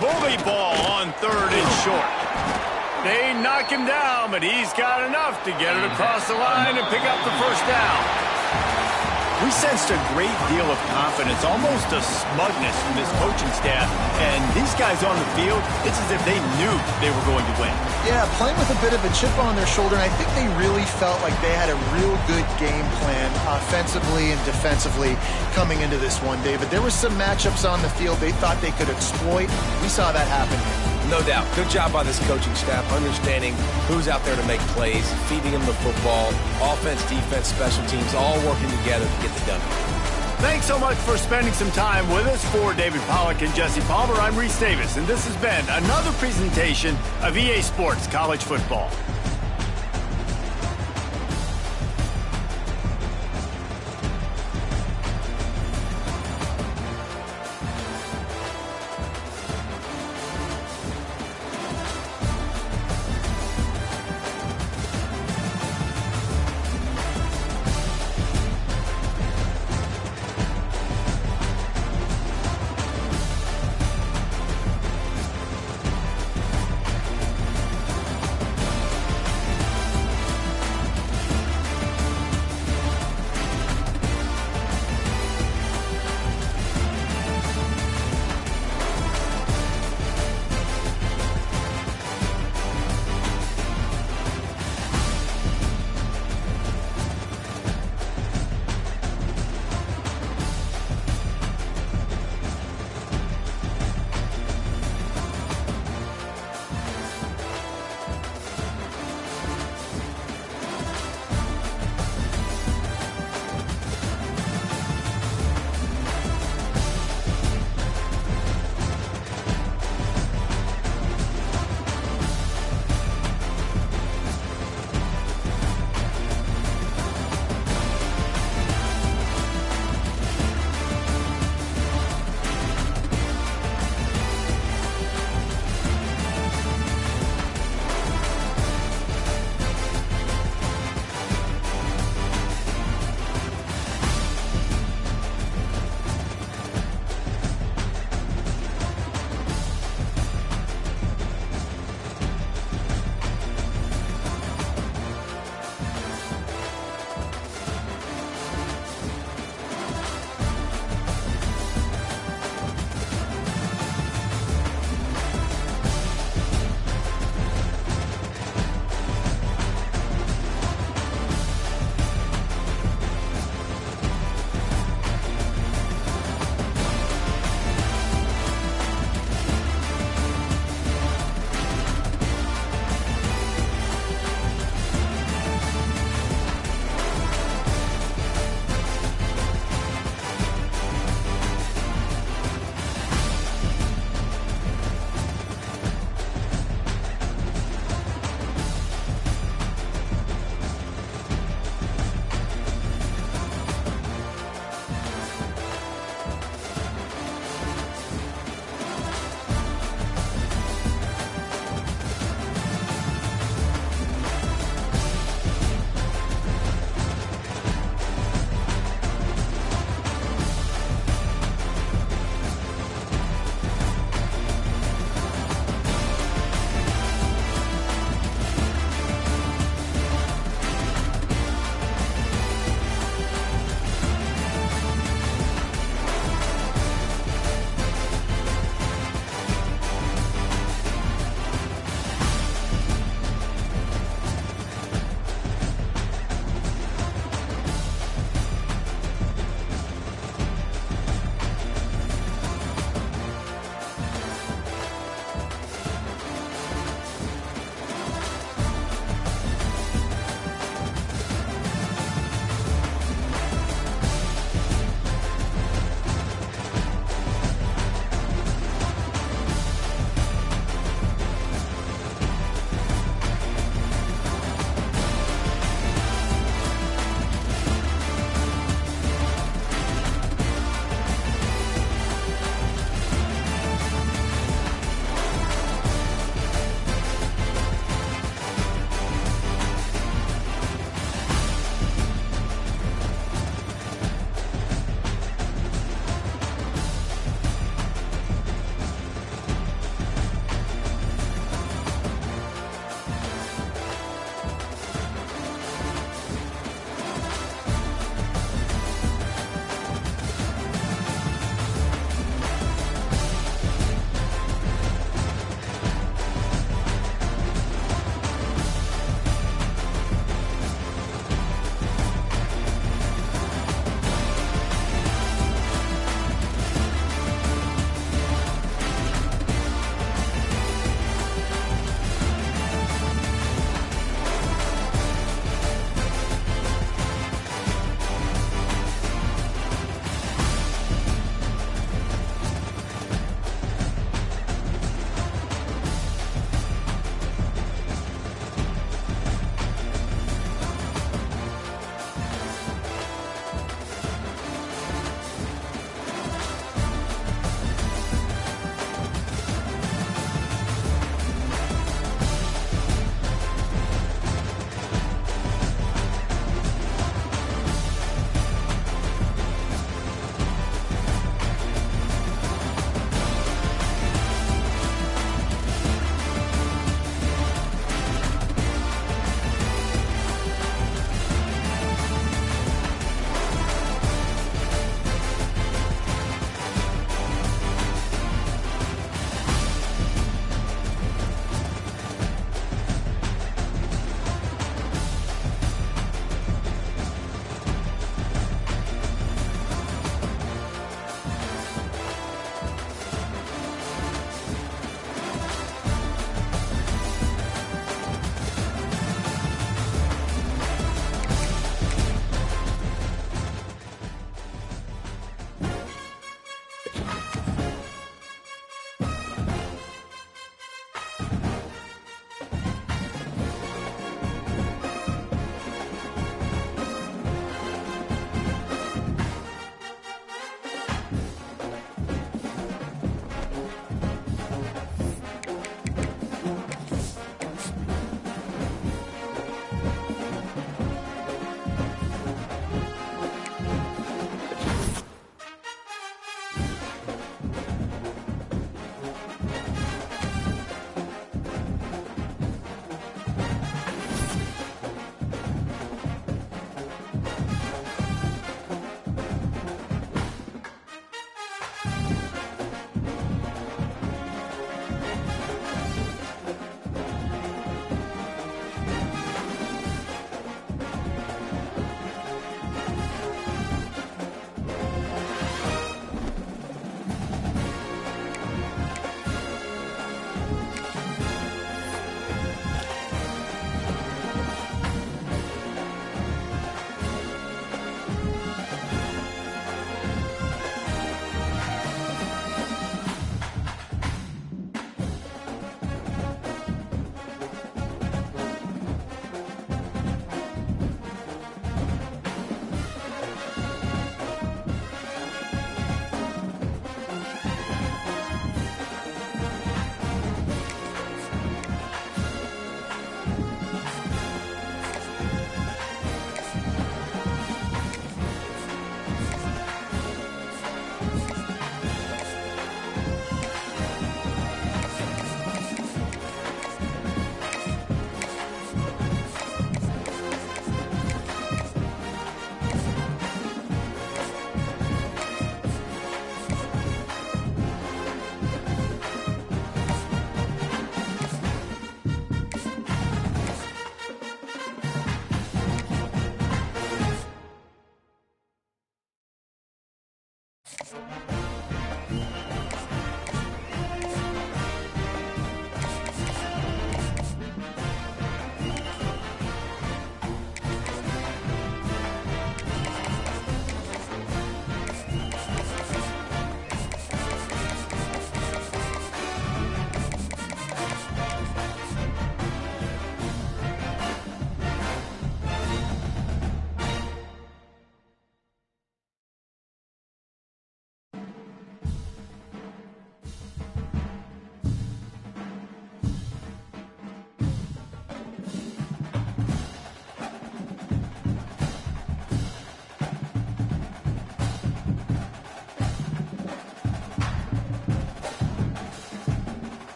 Bully ball on 3rd and short. They knock him down, but he's got enough to get it across the line and pick up the first down. We sensed a great deal of confidence, almost a smugness from this coaching staff. And these guys on the field, it's as if they knew they were going to win.
Yeah, playing with a bit of a chip on their shoulder, and I think they really felt like they had a real good game plan offensively and defensively coming into this one, David. There were some matchups on the field they thought they could exploit. We saw that happen here.
No doubt. Good job by this coaching staff, understanding who's out there to make plays, feeding them the football, offense, defense, special teams, all working together to get the done.
Thanks so much for spending some time with us. For David Pollack and Jesse Palmer, I'm Reese Davis, and this has been another presentation of EA Sports College Football.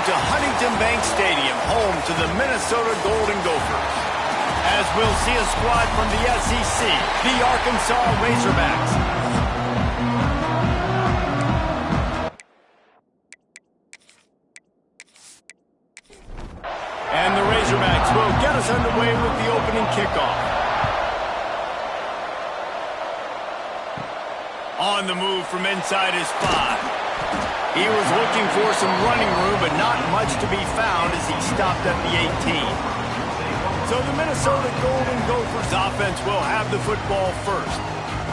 to Huntington Bank Stadium, home to the Minnesota Golden Gophers. As we'll see a squad from the SEC, the Arkansas Razorbacks. And the Razorbacks will get us underway with the opening kickoff. On the move from inside his 5. He was looking for some running room, but not much to be found as he stopped at the 18. So the Minnesota Golden Gophers offense will have the football first.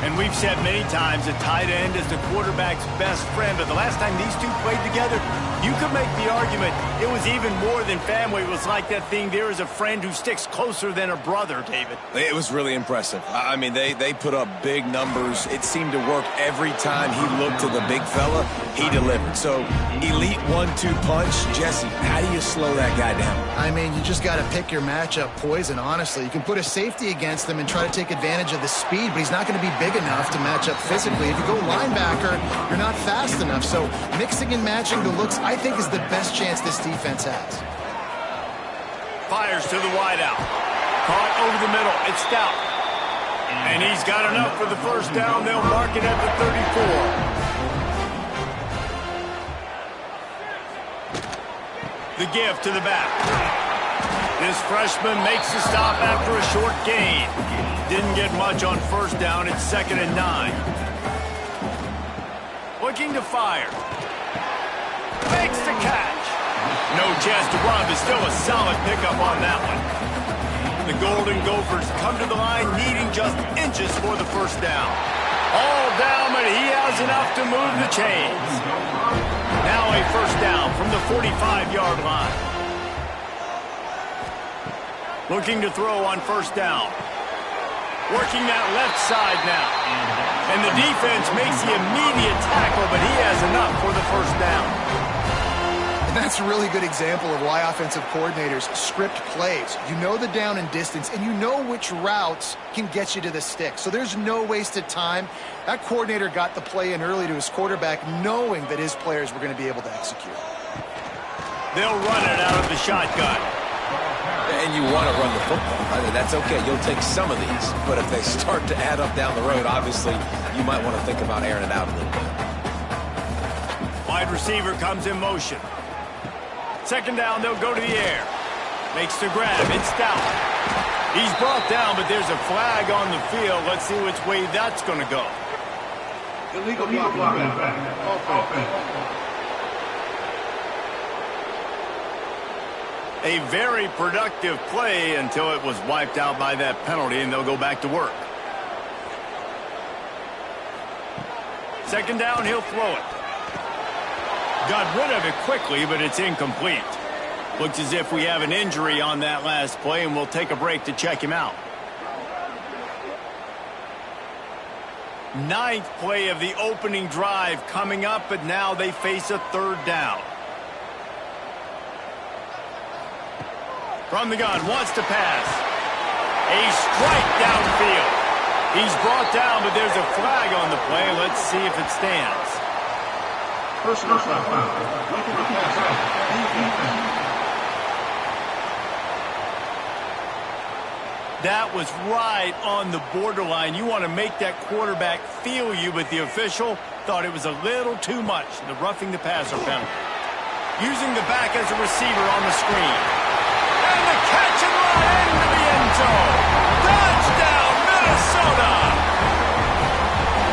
And we've said many times a tight end is the quarterback's best friend, but the last time these two played together, you could make the argument it was even more than family. It was like that thing, there is a friend who sticks closer than a brother, David.
It was really impressive. I mean, they put up big numbers. It seemed to work every time he looked to the big fella, he delivered. So, elite 1-2 punch. Jesse, how do you slow that guy down?
I mean, you just got to pick your matchup poison, honestly. You can put a safety against him and try to take advantage of the speed, but he's not going to be big enough to match up physically. If you go linebacker, you're not fast enough. So mixing and matching the looks, I think, is the best chance this defense has.
Fires to the wideout. Caught over the middle. It's Stout. And he's got enough for the first down. They'll mark it at the 34. The give to the back. This freshman makes the stop after a short gain. Didn't get much on first down. It's 2nd and 9. Looking to fire. Makes the catch. No chance to run, but still a solid pickup on that one. The Golden Gophers come to the line needing just inches for the first down. All down, but he has enough to move the chains. Now a first down from the 45-yard line. Looking to throw on first down. Working that left side now. And the defense makes the immediate tackle, but he has enough for the first down.
And that's a really good example of why offensive coordinators script plays. You know the down and distance, and you know which routes can get you to the stick. So there's no wasted time. That coordinator got the play in early to his quarterback, knowing that his players were going to be able to execute.
They'll run it out of the shotgun.
And you want to run the football. I mean, that's okay. You'll take some of these. But if they start to add up down the road, obviously, you might want to think about airing it out a little bit.
Wide receiver comes in motion. 2nd down, they'll go to the air. Makes the grab. It's Stout. He's brought down, but there's a flag on the field. Let's see which way that's going to go.
Illegal blocking offense.
A very productive play until it was wiped out by that penalty, and they'll go back to work. 2nd down, he'll throw it. Got rid of it quickly, but it's incomplete. Looks as if we have an injury on that last play, and we'll take a break to check him out. 9th play of the opening drive coming up, but now they face a 3rd down. From the gun, wants to pass. A strike downfield. He's brought down, but there's a flag on the play. Let's see if it stands.
Personal foul.
That was right on the borderline. You want to make that quarterback feel you, but the official thought it was a little too much. The roughing the passer penalty. Using the back as a receiver on the screen. And the catch and run into the end zone. Touchdown, Minnesota!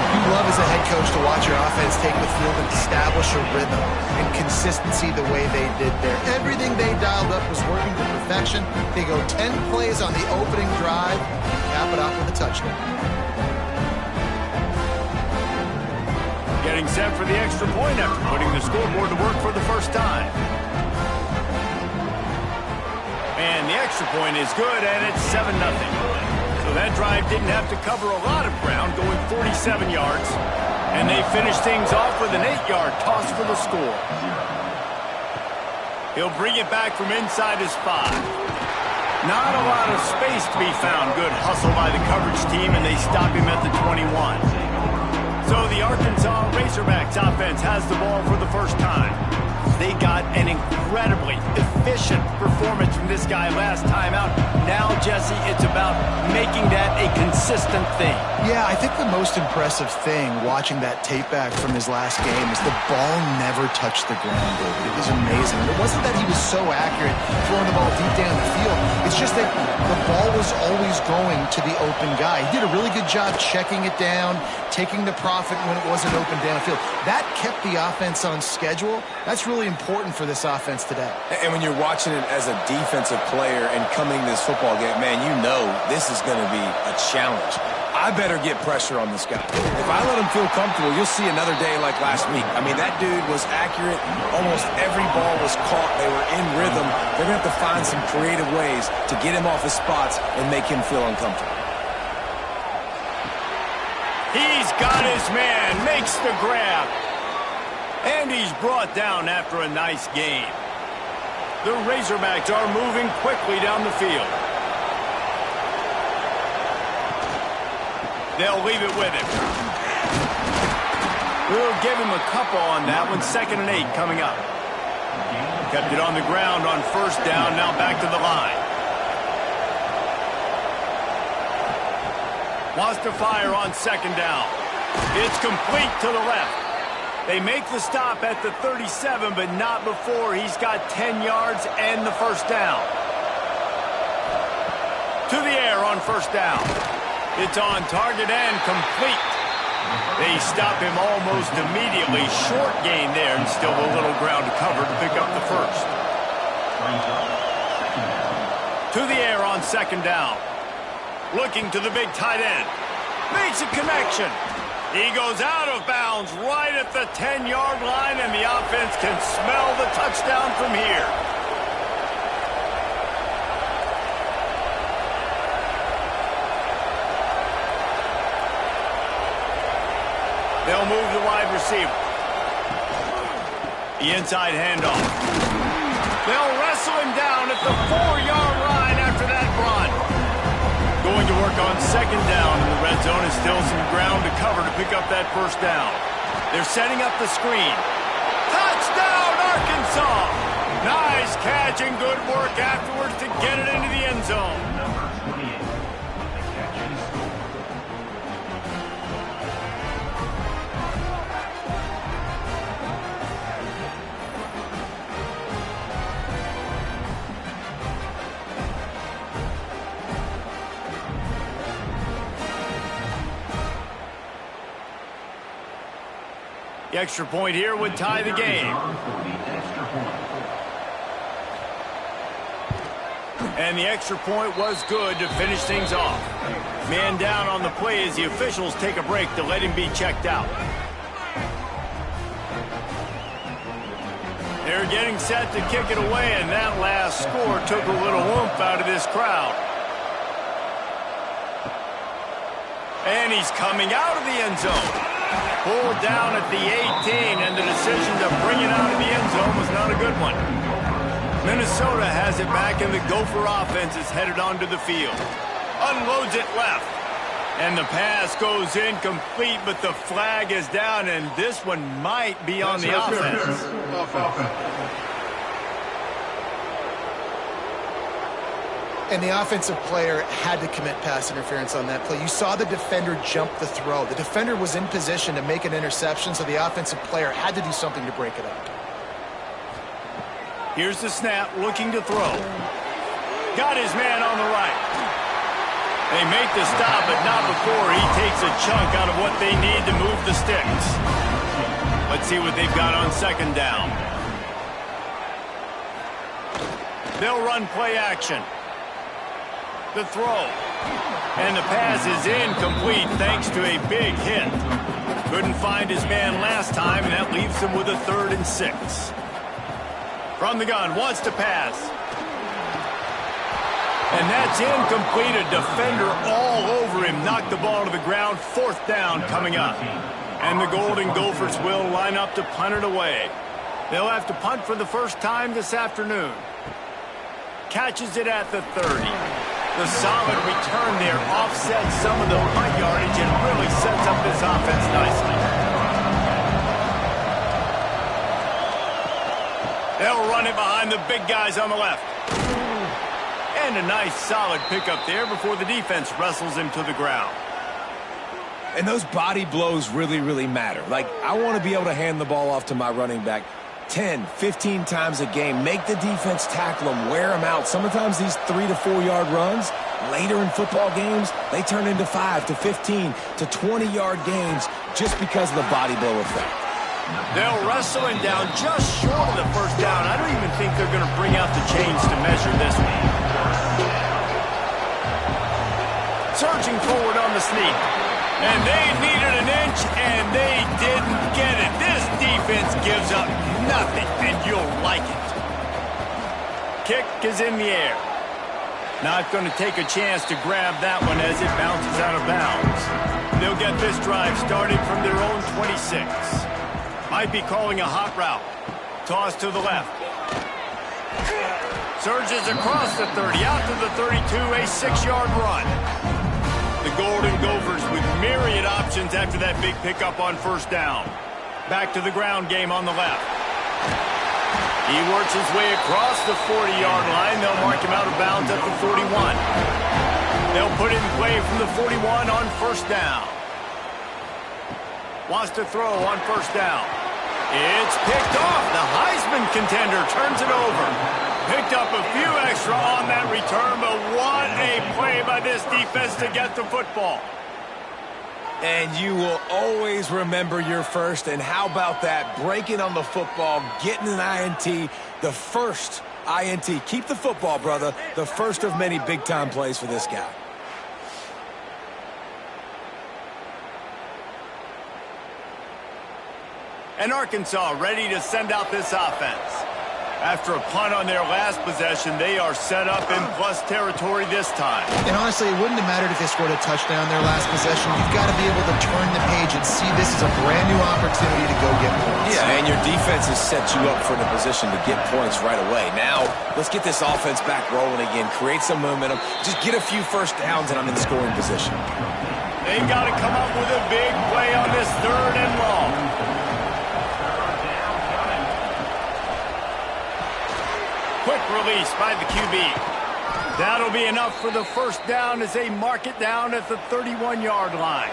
You love as a head coach to watch your offense take the field and establish a rhythm and consistency the way they did there. Everything they dialed up was working to perfection. They go 10 plays on the opening drive and cap it off with a touchdown.
Getting set for the extra point after putting the scoreboard to work for the first time. And the extra point is good, and it's 7-0. So that drive didn't have to cover a lot of ground, going 47 yards. And they finished things off with an 8-yard toss for the score. He'll bring it back from inside his 5. Not a lot of space to be found. Good hustle by the coverage team, and they stop him at the 21. So the Arkansas Razorbacks offense has the ball for the first time. They got an incredibly efficient performance from this guy last time out. Now, Jesse, it's about making that a consistent thing.
Yeah, I think the most impressive thing watching that tape back from his last game is the ball never touched the ground, David. It was amazing. And it wasn't that he was so accurate throwing the ball deep down the field. It's just that the ball was always going to the open guy. He did a really good job checking it down, taking the profit when it wasn't open downfield. That kept the offense on schedule. That's really important for this offense today.
And when you're watching it as a defensive player and coming to this football game, man, you know this is going to be a challenge. I better get pressure on this guy. If I let him feel comfortable, you'll see another day like last week. I mean, that dude was accurate. Almost every ball was caught. They were in rhythm. They're going to have to find some creative ways to get him off his spots and make him feel uncomfortable.
He's got his man, makes the grab. And he's brought down after a nice game. The Razorbacks are moving quickly down the field. They'll leave it with him. We'll give him a couple on that one. 2nd and 8 coming up. Kept it on the ground on 1st down. Now back to the line. Wants to fire on 2nd down. It's complete to the left. They make the stop at the 37, but not before he's got 10 yards and the 1st down. To the air on 1st down. It's on target and complete. They stop him almost immediately. Short gain there and still a little ground to cover to pick up the 1st. To the air on 2nd down. Looking to the big tight end. Makes a connection. He goes out of bounds right at the 10-yard line, and the offense can smell the touchdown from here. They'll move the wide receiver. The inside handoff. They'll wrestle him down at the 4-yard line after that run. Going to work on 2nd down in the red zone. Is still some ground to cover to pick up that 1st down. They're setting up the screen. Touchdown, Arkansas! Nice catch and good work afterwards to get it into the end zone.
Number 28 with the catch and score.
The extra point here would tie the game. And the extra point was good to finish things off. Man down on the play as the officials take a break to let him be checked out. They're getting set to kick it away, and that last score took a little oomph out of this crowd. And he's coming out of the end zone. Pulled down at the 18, and the decision to bring it out of the end zone was not a good one. Minnesota has it back, and the Gopher offense is headed onto the field. Unloads it left. And the pass goes incomplete, but the flag is down, and this one might be on the offense.
And the offensive player had to commit pass interference on that play. You saw the defender jump the throw. The defender was in position to make an interception, so the offensive player had to do something to break it up.
Here's the snap, looking to throw. Got his man on the right. They make the stop, but not before he takes a chunk out of what they need to move the sticks. Let's see what they've got on 2nd down. They'll run play action. The throw. And the pass is incomplete thanks to a big hit. Couldn't find his man last time, and that leaves him with a 3rd and 6. From the gun, wants to pass. And that's incomplete. A defender all over him. Knocked the ball to the ground. 4th down coming up. And the Golden Gophers will line up to punt it away. They'll have to punt for the first time this afternoon. Catches it at the 30. The solid return there offsets some of the punt yardage and really sets up this offense nicely. They'll run it behind the big guys on the left. And a nice solid pickup there before the defense wrestles him to the ground.
And those body blows really, really matter. Like, I want to be able to hand the ball off to my running back 10, 15 times a game. Make the defense tackle them, wear them out. Sometimes these 3 to 4 yard runs, later in football games, they turn into 5 to 15 to 20 yard games just because of the body blow effect.
They'll wrestle him down just short of the first down. I don't even think they're going to bring out the chains to measure this one. Surging forward on the sneak. And they needed an inch, and they didn't get it. This defense gives up nothing, and you'll like it. Kick is in the air. Not going to take a chance to grab that one as it bounces out of bounds. They'll get this drive started from their own 26. Might be calling a hot route. Toss to the left. Surges across the 30, out to the 32, a 6-yard run. The Golden Gophers with myriad options after that big pickup on first down. Back to the ground game on the left. He works his way across the 40-yard line. They'll mark him out of bounds at the 41. They'll put it in play from the 41 on first down. Wants to throw on first down. It's picked off. The Heisman contender turns it over. Picked up a few extra on that return, but what a play by this defense to get the football.
And you will always remember your first. And how about that? Breaking on the football, getting an INT, the first INT. Keep the football, brother. The first of many big-time plays for this guy.
And Arkansas ready to send out this offense. After a punt on their last possession, they are set up in plus territory this time.
And honestly, it wouldn't have mattered if they scored a touchdown their last possession. You've got to be able to turn the page and see this as a brand new opportunity to go get points.
Yeah, and your defense has set you up for the position to get points right away. Now, let's get this offense back rolling again, create some momentum, just get a few first downs, and I'm in scoring position.
They've got to come up with a big play on this 3rd and long. Quick release by the QB. That'll be enough for the first down as they mark it down at the 31-yard line.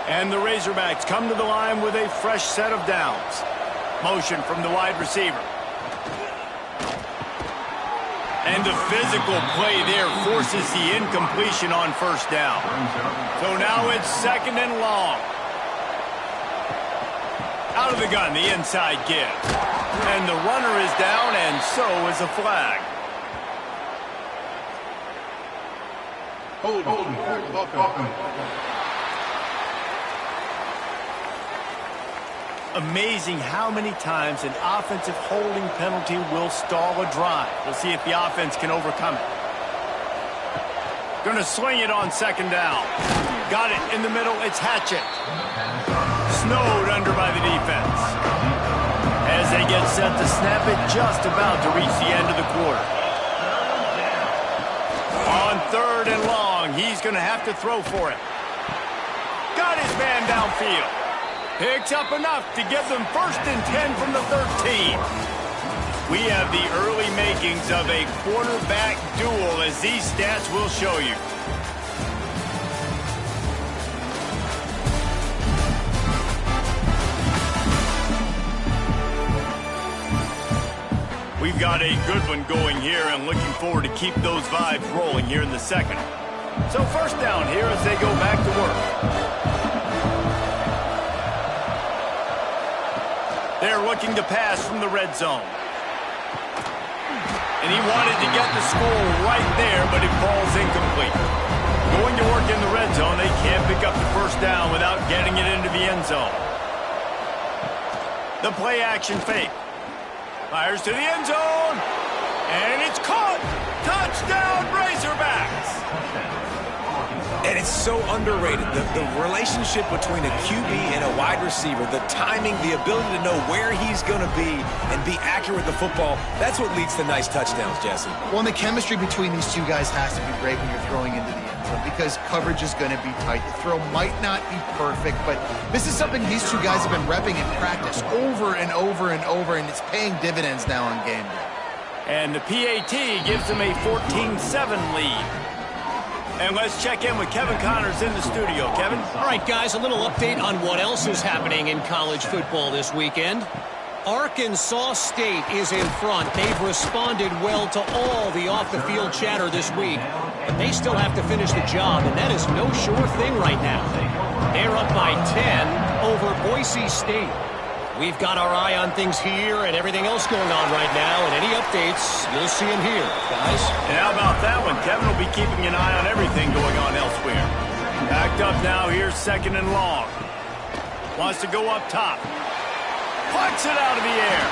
And the Razorbacks come to the line with a fresh set of downs. Motion from the wide receiver. And the physical play there forces the incompletion on first down. So now it's 2nd and long. Out of the gun, the inside give. And the runner is down, and so is a flag.
Hold.
Amazing how many times an offensive holding penalty will stall a drive. We'll see if the offense can overcome it. Going to swing it on 2nd down. Got it in the middle. It's Hatchett. Snowed under by the defense. As they get set to snap it, just about to reach the end of the quarter. On 3rd and long, he's going to have to throw for it. Got his man downfield. Picks up enough to give them 1st and 10 from the 13. We have the early makings of a quarterback duel, as these stats will show you. We've got a good one going here and looking forward to keep those vibes rolling here in the 2nd. So first down here as they go back to work. They're looking to pass from the red zone. And he wanted to get the score right there, but it falls incomplete. Going to work in the red zone, they can't pick up the first down without getting it into the end zone. The play action fake. Fires to the end zone, and it's caught. Touchdown, Razorbacks.
And it's so underrated. The relationship between a QB and a wide receiver, the timing, the ability to know where he's going to be and be accurate with the football, that's what leads to nice touchdowns, Jesse.
Well, and the chemistry between these two guys has to be great when you're throwing into the end zone. him because coverage is going to be tight. The throw might not be perfect, but this is something these two guys have been repping in practice over and over and over, and it's paying dividends now on game day.
And the PAT gives them a 14-7 lead. And let's check in with Kevin Connors in the studio. Kevin?
All right, guys, a little update on what else is happening in college football this weekend. Arkansas State is in front. They've responded well to all the off-the-field chatter this week. But they still have to finish the job, and that is no sure thing right now. They're up by 10 over Boise State. We've got our eye on things here and everything else going on right now, and any updates, you'll see them here, guys.
And how about that one? Kevin will be keeping an eye on everything going on elsewhere. Backed up now, here's 2nd and long. Wants to go up top. Plucks it out of the air.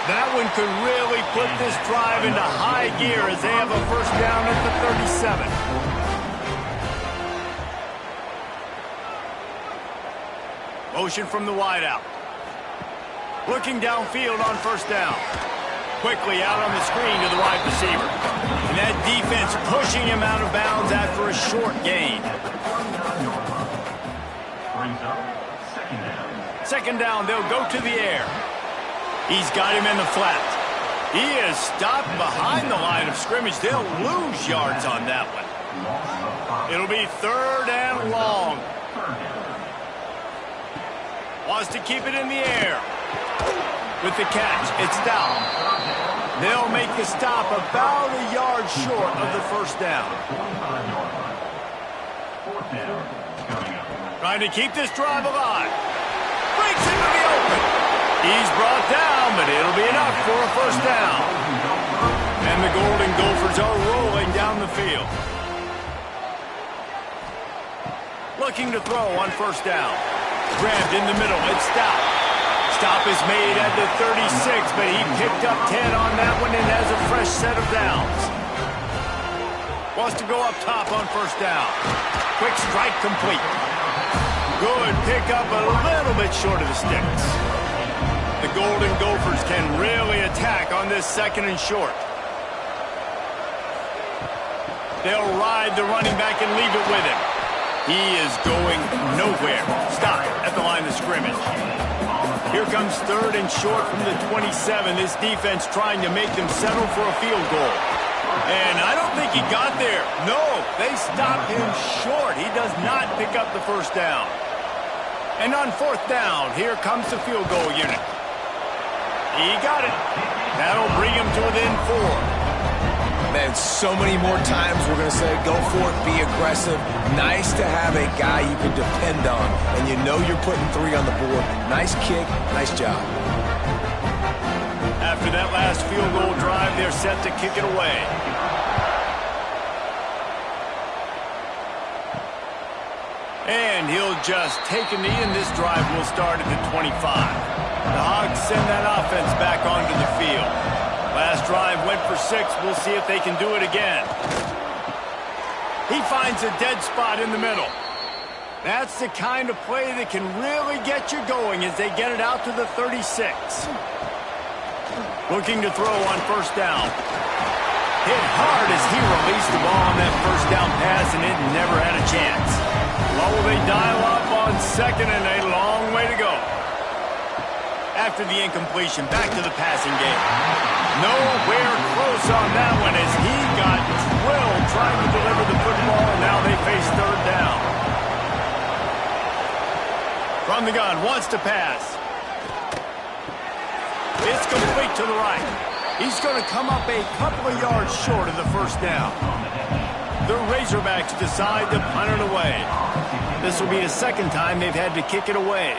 That one could really put this drive into high gear as they have a first down at the 37. Motion from the wideout. Looking downfield on first down. Quickly out on the screen to the wide receiver. And that defense pushing him out of bounds after a short gain.
Brings up 2nd down.
2nd down, they'll go to the air. He's got him in the flat. He is stopped behind the line of scrimmage. They'll lose yards on that one. It'll be 3rd and long. Wants to keep it in the air. With the catch, it's down. They'll make the stop about a yard short of the first down.
4th down coming up.
Trying to keep this drive alive. Breaks into the open. He's brought down, but it'll be enough for a first down. And the Golden Gophers are rolling down the field. Looking to throw on first down. Grabbed in the middle. It's Stout. Stop is made at the 36, but he picked up 10 on that one and has a fresh set of downs. Wants to go up top on first down. Quick strike complete. Good pickup, a little bit short of the sticks. The Golden Gophers can really attack on this 2nd and short. They'll ride the running back and leave it with him. He is going nowhere. Stop at the line of scrimmage. Here comes 3rd and short from the 27. This defense trying to make them settle for a field goal. And I don't think he got there. No, they stopped him short. He does not pick up the first down. And on 4th down, here comes the field goal unit. He got it. That'll bring him to within 4.
Man, so many more times we're going to say, go for it, be aggressive. Nice to have a guy you can depend on, and you know you're putting 3 on the board. Nice kick, nice job.
After that last field goal drive, they're set to kick it away. And he'll just take a knee, and this drive will start at the 25. The Hogs send that offense back onto the field. Last drive went for 6. We'll see if they can do it again. He finds a dead spot in the middle. That's the kind of play that can really get you going as they get it out to the 36. Looking to throw on first down. Hit hard as he released the ball on that first down pass, and it never had a chance. Well, will they dial up on 2nd and a long way to go? After the incompletion, back to the passing game. Nowhere close on that one as he got drilled trying to deliver the football, and now they face 3rd down. From the gun, wants to pass. It's complete to the right. He's going to come up a couple of yards short of the first down. The Razorbacks decide to punt it away. This will be the 2nd time they've had to kick it away.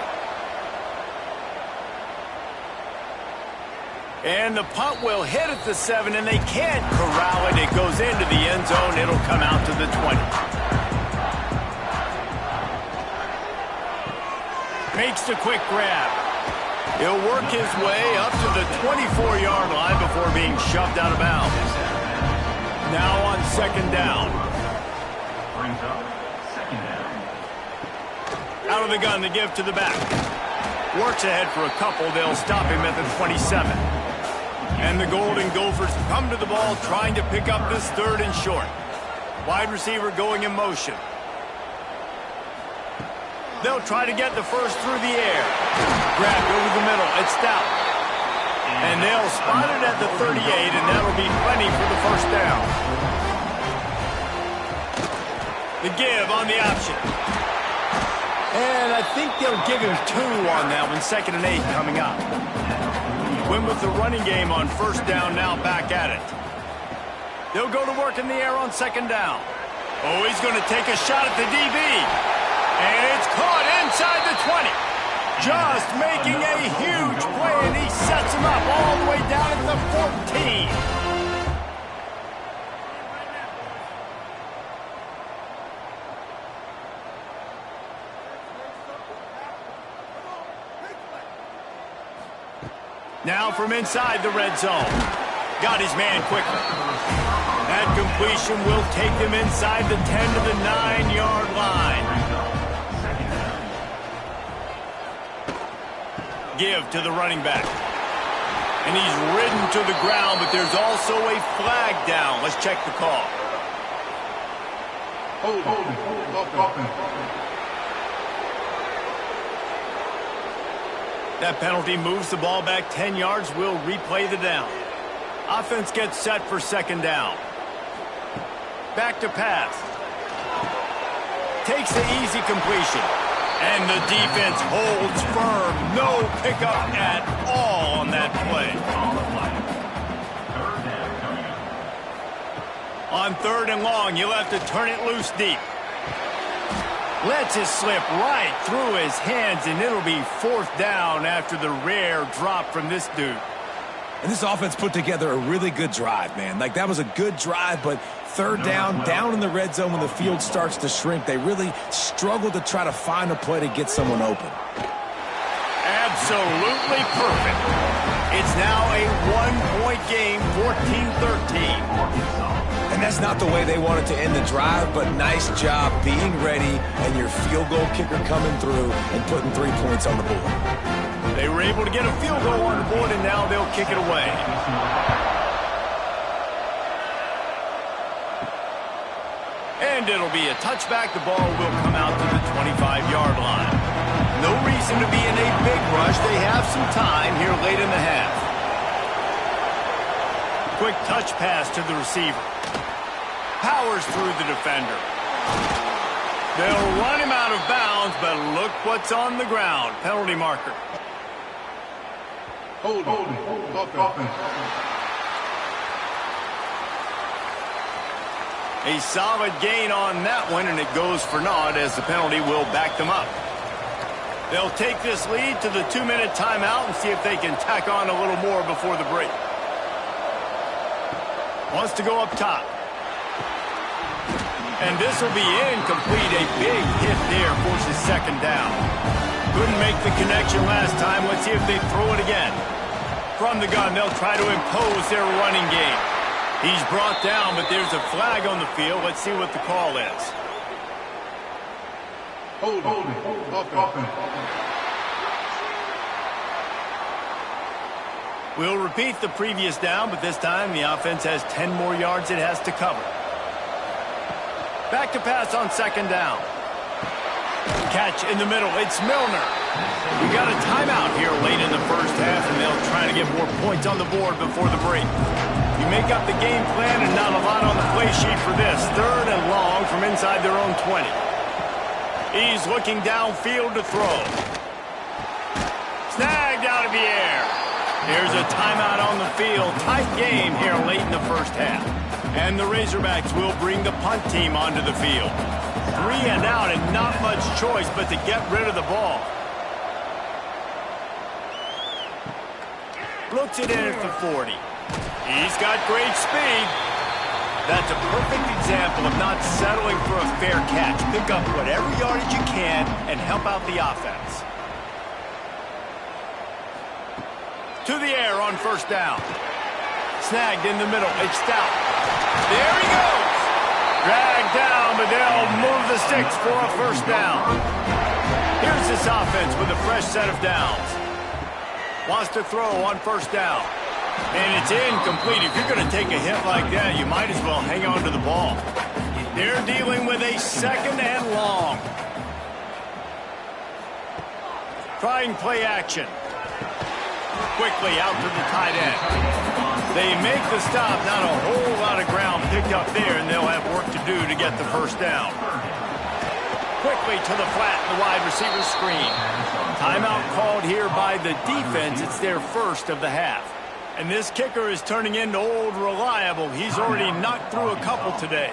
And the punt will hit at the 7, and they can't corral it. It goes into the end zone. It'll come out to the 20. Makes the quick grab. He'll work his way up to the 24-yard line before being shoved out of bounds. Now on 2nd down.
Brings up 2nd down.
Out of the gun, the give to the back. Works ahead for a couple. They'll stop him at the 27. And the Golden Gophers come to the ball trying to pick up this 3rd and short. Wide receiver going in motion. They'll try to get the first through the air. Grabbed over the middle. It's Stout. And they'll spot it at the 38, and that'll be plenty for the first down. The give on the option. And I think they'll give him 2 on that one. 2nd and 8 coming up. Win with the running game on first down, now back at it. They'll go to work in the air on 2nd down. Oh, he's going to take a shot at the DB. And it's caught inside the 20. Just making a huge play, and he sets him up all the way down at the 14. Now from inside the red zone. Got his man quickly. That completion will take them inside the 10 to the 9-yard line. Give to the running back. And he's ridden to the ground, but there's also a flag down. Let's check the call. That penalty moves the ball back 10 yards. We'll replay the down. Offense gets set for 2nd down. Back to pass. Takes the easy completion. And the defense holds firm. No pickup at all on that play. On 3rd and long, you'll have to turn it loose deep. Lets it slip right through his hands, and it'll be 4th down after the rare drop from this dude.
And this offense put together a really good drive, man. Like, that was a good drive, but 3rd down in the red zone when the field starts to shrink, they really struggle to try to find a play to get someone open.
Absolutely perfect. It's now a 1-point game, 14-13.
And that's not the way they wanted to end the drive, but nice job being ready and your field goal kicker coming through and putting 3 points on the board.
They were able to get a field goal on the board, and now they'll kick it away. And it'll be a touchback. The ball will come out to the 25-yard line. No reason to be in a big rush. They have some time here late in the half. Quick touch pass to the receiver. Powers through the defender. They'll run him out of bounds, but look what's on the ground. Penalty marker.
Hold.
A solid gain on that one, and it goes for naught as the penalty will back them up. They'll take this lead to the 2-minute timeout and see if they can tack on a little more before the break. Wants to go up top. And this will be incomplete. A big hit there forces 2nd down. Couldn't make the connection last time. Let's see if they throw it again. From the gun, they'll try to impose their running game. He's brought down, but there's a flag on the field. Let's see what the call is.
Hold.
We'll repeat the previous down, but this time the offense has 10 more yards it has to cover. Back to pass on 2nd down. Catch in the middle. It's Milner. We got a timeout here late in the first half, and they'll try to get more points on the board before the break. You make up the game plan and not a lot on the play sheet for this. 3rd and long from inside their own 20. He's looking downfield to throw. Snagged out of the air. Here's a timeout on the field. Tight game here late in the first half. And the Razorbacks will bring the punt team onto the field. 3 and out and not much choice but to get rid of the ball. Looks it in at the 40. He's got great speed. That's a perfect example of not settling for a fair catch. Pick up whatever yardage you can and help out the offense. To the air on 1st down. Snagged in the middle. It's Stout. There he goes. Dragged down, but they'll move the sticks for a 1st down. Here's this offense with a fresh set of downs. Wants to throw on 1st down. And it's incomplete. If you're going to take a hit like that, you might as well hang on to the ball. They're dealing with a 2nd and long. Trying play action. Quickly out to the tight end. They make the stop. Not a whole lot of ground picked up there, and they'll have work to do to get the first down. Quickly to the flat, the wide receiver screen. Timeout called here by the defense. It's their first of the half. And this kicker is turning into old reliable. He's already knocked through a couple today.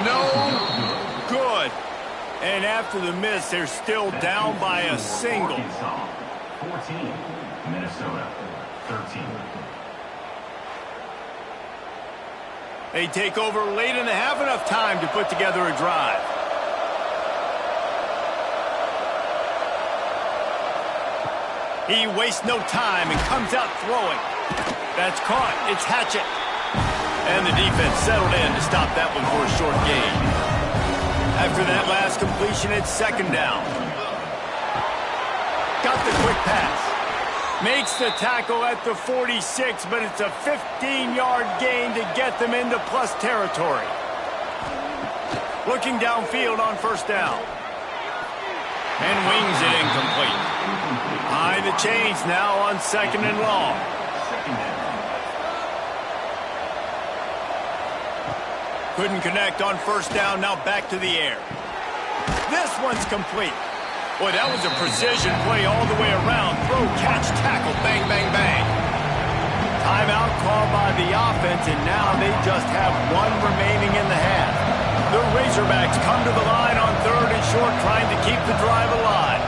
No good. And after the miss, they're still down by a single.
14, Minnesota, 13.
They take over late in the half, enough time to put together a drive. He wastes no time and comes out throwing. That's caught. It's Hatchett. And the defense settled in to stop that one for a short gain. After that last completion, it's 2nd down. Got the quick pass. Makes the tackle at the 46, but it's a 15-yard gain to get them into plus territory. Looking downfield on 1st down. And wings it incomplete. High the chains now on 2nd and long. Couldn't connect on 1st down, now back to the air. This one's complete. Boy, that was a precision play all the way around. Throw, catch, tackle, bang, bang, bang. Timeout called by the offense, and now they just have one remaining in the half. The Razorbacks come to the line on 3rd and short, trying to keep the drive alive.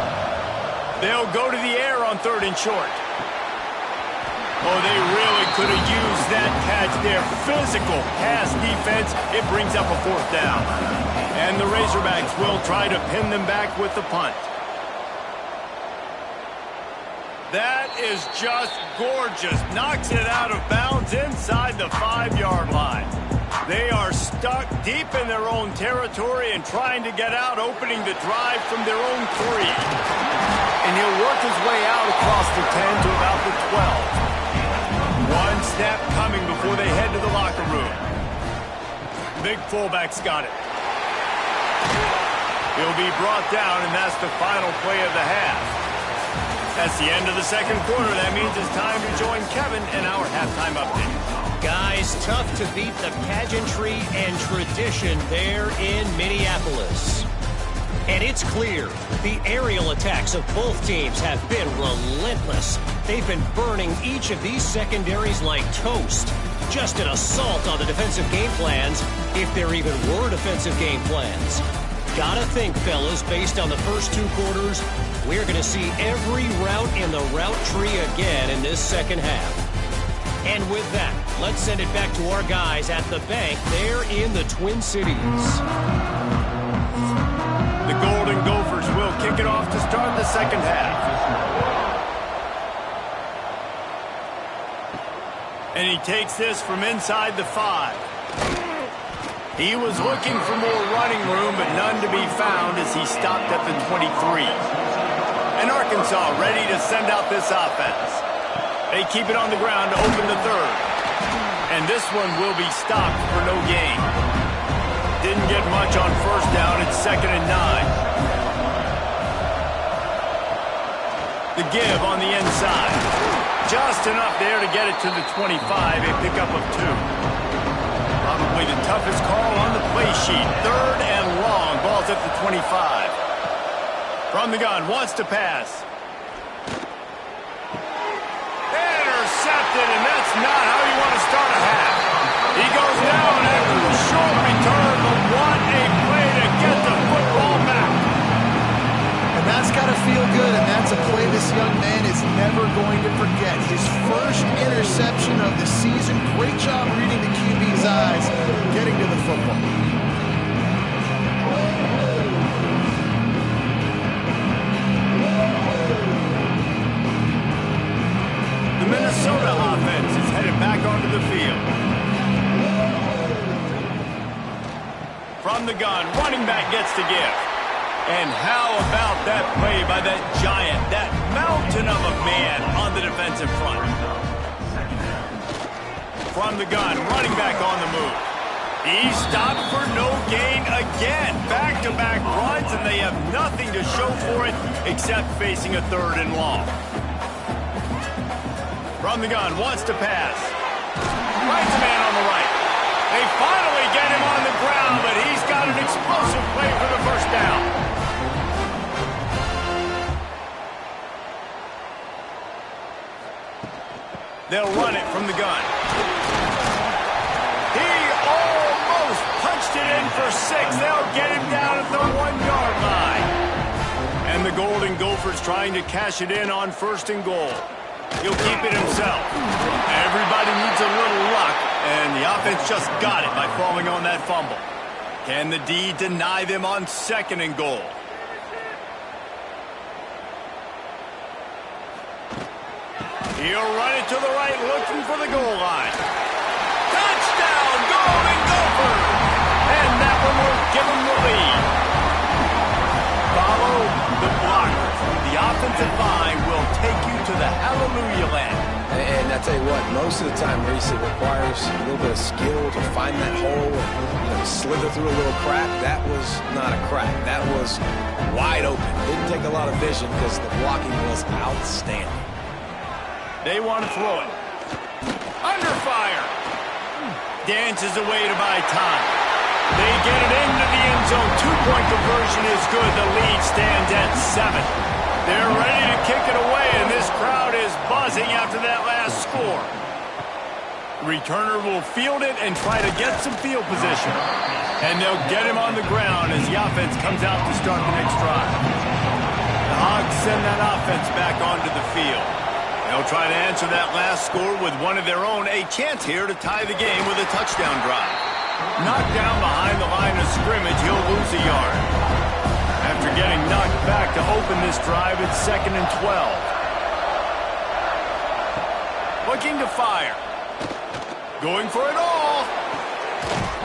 They'll go to the air on 3rd and short. Oh, they really could have used that catch there. Physical pass defense. It brings up a 4th down. And the Razorbacks will try to pin them back with the punt. That is just gorgeous. Knocks it out of bounds inside the 5-yard line. They are stuck deep in their own territory and trying to get out, opening the drive from their own 3. And he'll work his way out across the 10 to about the 12. One snap coming before they head to the locker room. Big fullback's got it. He'll be brought down, and that's the final play of the half. That's the end of the 2nd quarter. That means it's time to join Kevin in our halftime update.
Guys, tough to beat the pageantry and tradition there in Minneapolis. And it's clear the aerial attacks of both teams have been relentless. They've been burning each of these secondaries like toast. Just an assault on the defensive game plans, if there even were defensive game plans. Gotta think, fellas, based on the first 2 quarters, we're going to see every route in the route tree again in this 2nd half. And with that, let's send it back to our guys at the bank there in the Twin Cities.
The Golden Gophers will kick it off to start the 2nd half. And he takes this from inside the 5. He was looking for more running room, but none to be found as he stopped at the 23. And Arkansas ready to send out this offense. They keep it on the ground to open the 3rd. And this one will be stopped for no gain. Didn't get much on 1st down. It's 2nd and 9. The give on the inside. Just enough there to get it to the 25. A pickup of 2. Probably the toughest call on the play sheet. 3rd and long. Ball's at the 25. From the gun, wants to pass. Intercepted, and that's not how you want to start a half. He goes down after the short return, but what a play to get the football back.
And that's got to feel good, and that's a play this young man is never going to forget. His first interception of the season. Great job reading the QB's eyes, getting to the football.
The Minnesota offense is headed back onto the field. From the gun, running back gets to give. And how about that play by that giant, that mountain of a man on the defensive front? from the gun, running back on the move. He stopped for no gain again. Back-to-back runs, and they have nothing to show for it except facing a 3rd and long. From the gun, wants to pass. Finds a man on the right. They finally get him on the ground, but he's got an explosive play for the first down. They'll run it from the gun. He almost punched it in for 6. They'll get him down at the 1-yard line. And the Golden Gophers trying to cash it in on 1st and goal. He'll keep it himself. Everybody needs a little luck, and the offense just got it by falling on that fumble. Can the D deny them on 2nd and goal? He'll run it to the right, looking for the goal line. Touchdown, Golden Gophers! And that one will give them the lead. Follow the blockers. The offensive line will take you to the hallelujah land.
And I tell you what, most of the time, Reese, it requires a little bit of skill to find that hole and slither through a little crack. That was not a crack. That was wide open. Didn't take a lot of vision because the blocking was outstanding.
They want to throw it. Under fire. Dances away to buy time. They get it into the end zone. 2-point conversion is good. The lead stands at 7. They're ready to kick it away, and this crowd is buzzing after that last score. Returner will field it and try to get some field position. And they'll get him on the ground as the offense comes out to start the next drive. The Hogs send that offense back onto the field. They'll try to answer that last score with one of their own. A chance here to tie the game with a touchdown drive. Knocked down behind the line of scrimmage, he'll lose a yard. After getting knocked back to open this drive, it's 2nd and 12. Looking to fire. Going for it all.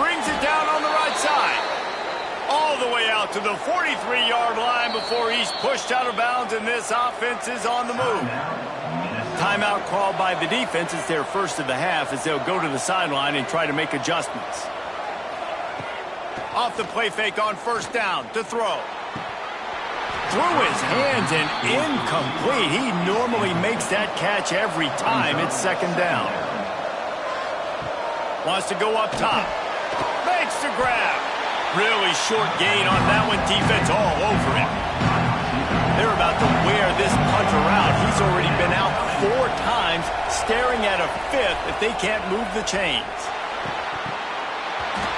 Brings it down on the right side. All the way out to the 43-yard line before he's pushed out of bounds, and this offense is on the move. Timeout called by the defense. It's their first of the half as they'll go to the sideline and try to make adjustments. Off the play fake on 1st down to throw. Through his hands and incomplete. He normally makes that catch every time. It's 2nd down. Wants to go up top. Makes the grab. Really short gain on that one. Defense all over it. They're about to wear this punter out. He's already been out 4 times, staring at a 5th if they can't move the chains.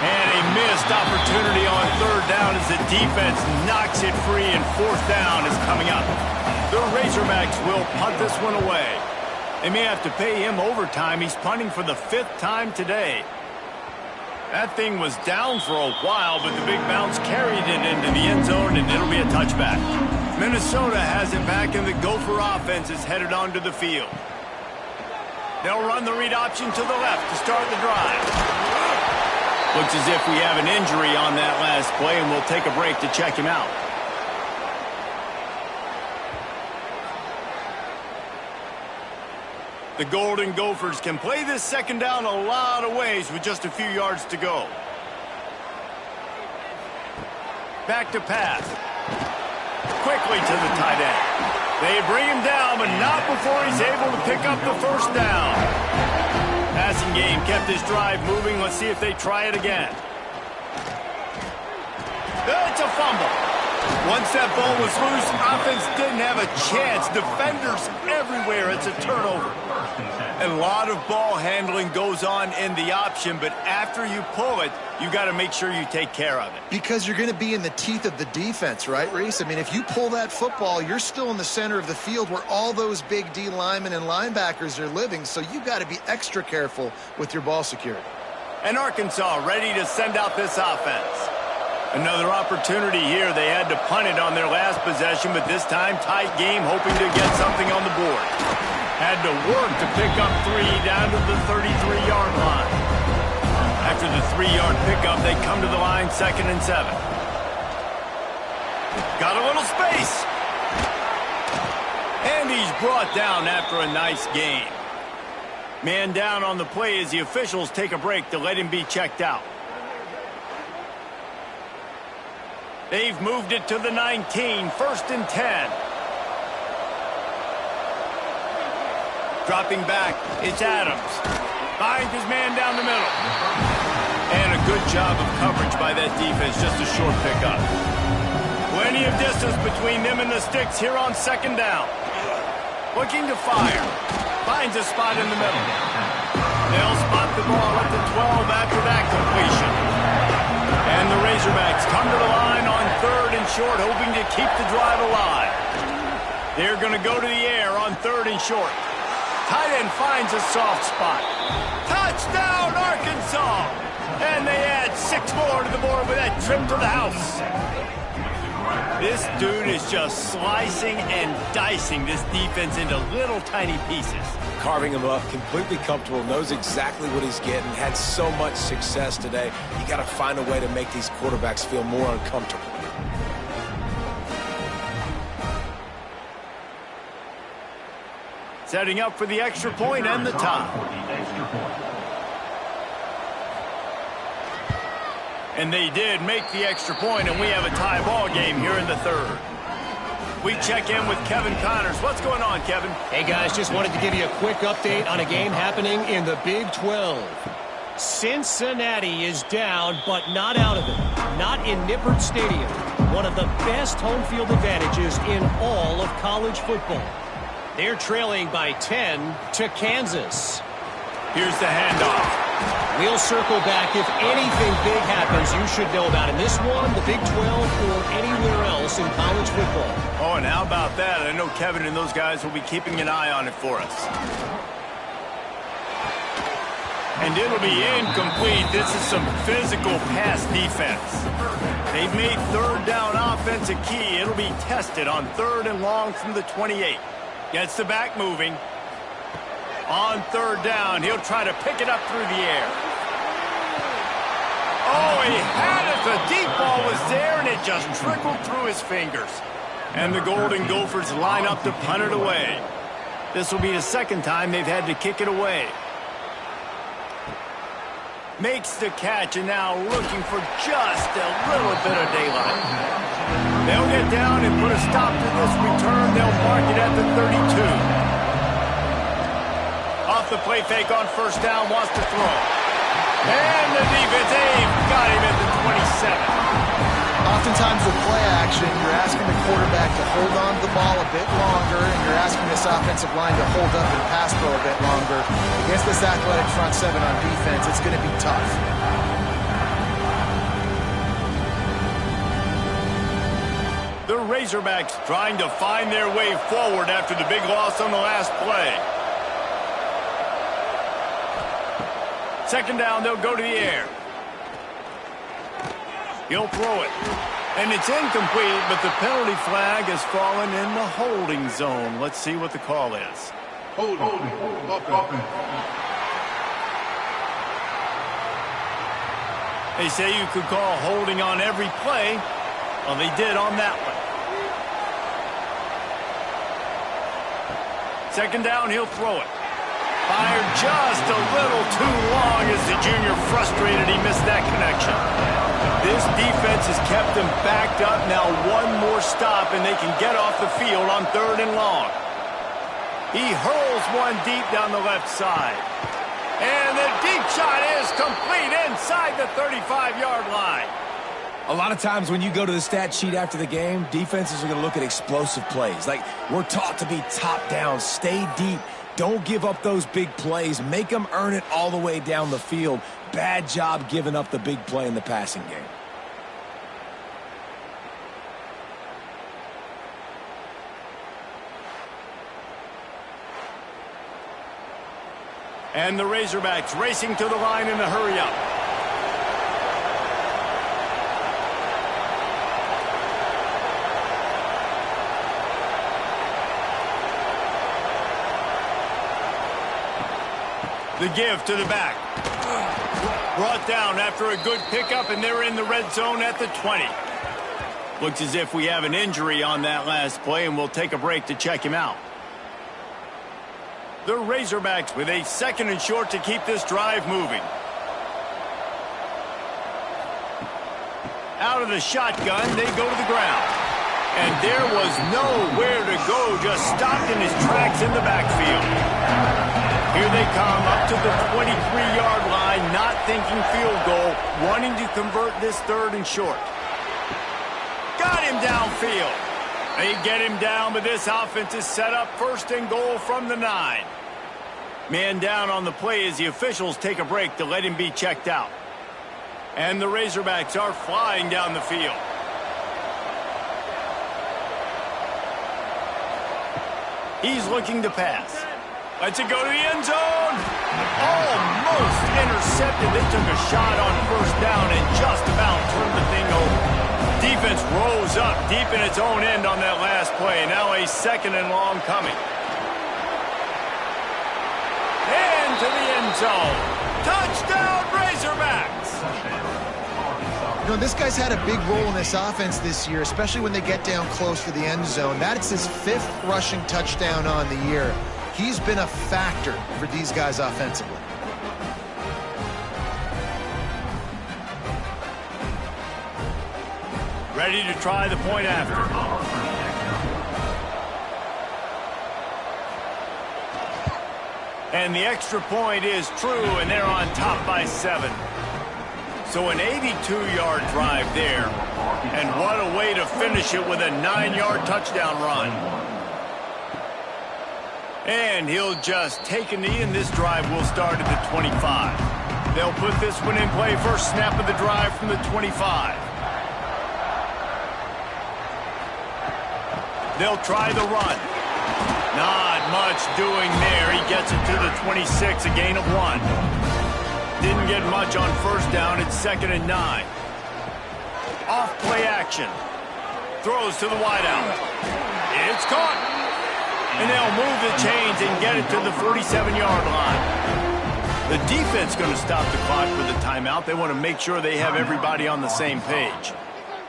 And a missed opportunity on 3rd down as the defense knocks it free, and 4th down is coming up. The Razorbacks will punt this one away. They may have to pay him overtime. He's punting for the 5th time today. That thing was down for a while, but the big bounce carried it into the end zone, and it'll be a touchback. Minnesota has it back, and the Gopher offense is headed onto the field. They'll run the read option to the left to start the drive. Looks as if we have an injury on that last play, and we'll take a break to check him out. The Golden Gophers can play this 2nd down a lot of ways with just a few yards to go. Back to pass. Quickly to the tight end. They bring him down, but not before he's able to pick up the 1st down. Passing game kept this drive moving. Let's see if they try it again. It's a fumble. Once that ball was loose, offense didn't have a chance. Defenders everywhere. It's a turnover. A lot of ball handling goes on in the option, but after you pull it, you got to make sure you take care of it.
Because you're going to be in the teeth of the defense, right, Reese? I mean, if you pull that football, you're still in the center of the field where all those big D linemen and linebackers are living, so you got to be extra careful with your ball security.
And Arkansas ready to send out this offense. Another opportunity here. They had to punt it on their last possession, but this time tight game, hoping to get something on the board. Had to work to pick up 3 down to the 33-yard line. After the 3-yard pickup, they come to the line 2nd and 7. Got a little space. And he's brought down after a nice gain. Man down on the play as the officials take a break to let him be checked out. They've moved it to the 19, 1st and 10. Dropping back, it's Adams. Finds his man down the middle. And a good job of coverage by that defense, just a short pickup. Plenty of distance between them and the sticks here on 2nd down. Looking to fire. Finds a spot in the middle. They'll spot the ball at the 12 after that completion. And the Razorbacks come to the line on 3rd and short, hoping to keep the drive alive. They're going to go to the air on 3rd and short. Tight end finds a soft spot. Touchdown, Arkansas! And they add 6 more to the board with that trip to the house. This dude is just slicing and dicing this defense into little tiny pieces.
Carving him up, completely comfortable, knows exactly what he's getting, had so much success today. You got to find a way to make these quarterbacks feel more uncomfortable.
Setting up for the extra point and the tie. And they did make the extra point, and we have a tie ball game here in the 3rd. We check in with Kevin Connors. What's going on, Kevin?
Hey, guys, just wanted to give you a quick update on a game happening in the Big 12. Cincinnati is down, but not out of it. Not in Nippert Stadium. One of the best home field advantages in all of college football. They're trailing by 10 to Kansas.
Here's the handoff.
We'll circle back. If anything big happens, you should know about it. In this one, the Big 12, or anywhere else in college football.
Oh, and how about that? I know Kevin and those guys will be keeping an eye on it for us. And it'll be incomplete. This is some physical pass defense. They've made 3rd down offense a key. It'll be tested on 3rd and long from the 28. Gets the back moving. On 3rd down, he'll try to pick it up through the air. Oh, he had it. The deep ball was there, and it just trickled through his fingers. And the Golden Gophers line up to punt it away. This will be the 2nd time they've had to kick it away. Makes the catch, and now looking for just a little bit of daylight. They'll get down and put a stop to this return. They'll mark it at the 32. Off the play fake on 1st down, wants to throw. And the defense, they've got him at the 27.
Oftentimes with play action, you're asking the quarterback to hold on to the ball a bit longer, and you're asking this offensive line to hold up and pass pro a bit longer. Against this athletic front 7 on defense, it's going to be tough.
The Razorbacks trying to find their way forward after the big loss on the last play. 2nd down, they'll go to the air. He'll throw it. And it's incomplete, but the penalty flag has fallen in the holding zone. Let's see what the call is.
Holding.
They say you could call holding on every play. Well, they did on that one. 2nd down, he'll throw it. Fired just a little too long as the junior frustrated. He missed that connection. This defense has kept them backed up. Now one more stop, and they can get off the field on 3rd and long. He hurls one deep down the left side. And the deep shot is complete inside the 35-yard line.
A lot of times when you go to the stat sheet after the game, defenses are going to look at explosive plays. Like, we're taught to be top down, stay deep. Don't give up those big plays. Make them earn it all the way down the field. Bad job giving up the big play in the passing game.
And the Razorbacks racing to the line in a hurry-up. The give to the back. Brought down after a good pickup, and they're in the red zone at the 20. Looks as if we have an injury on that last play, and we'll take a break to check him out. The Razorbacks with a 2nd and short to keep this drive moving. Out of the shotgun, they go to the ground. And there was nowhere to go, just stopped in his tracks in the backfield. Here they come up to the 23-yard line, not thinking field goal, wanting to convert this 3rd and short. Got him downfield. They get him down, but this offense is set up 1st and goal from the 9. Man down on the play as the officials take a break to let him be checked out. And the Razorbacks are flying down the field. He's looking to pass. Lets it go to the end zone. Almost intercepted. They took a shot on 1st down and just about turned the thing over. Defense rose up deep in its own end on that last play. Now a 2nd and long coming. And to the end zone. Touchdown, Razorbacks!
You know, this guy's had a big role in this offense this year, especially when they get down close to the end zone. That's his 5th rushing touchdown on the year. He's been a factor for these guys offensively.
Ready to try the point after. And the extra point is true, and they're on top by 7. So an 82-yard drive there. And what a way to finish it with a 9-yard touchdown run. And he'll just take a knee, and this drive will start at the 25. They'll put this one in play. First snap of the drive from the 25. They'll try the run. Not much doing there. He gets it to the 26, a gain of 1. Didn't get much on 1st down. It's 2nd and 9. Off play action. Throws to the wideout. It's caught. And they'll move the chains and get it to the 47-yard line. The defense going to stop the clock with the timeout. They want to make sure they have everybody on the same page.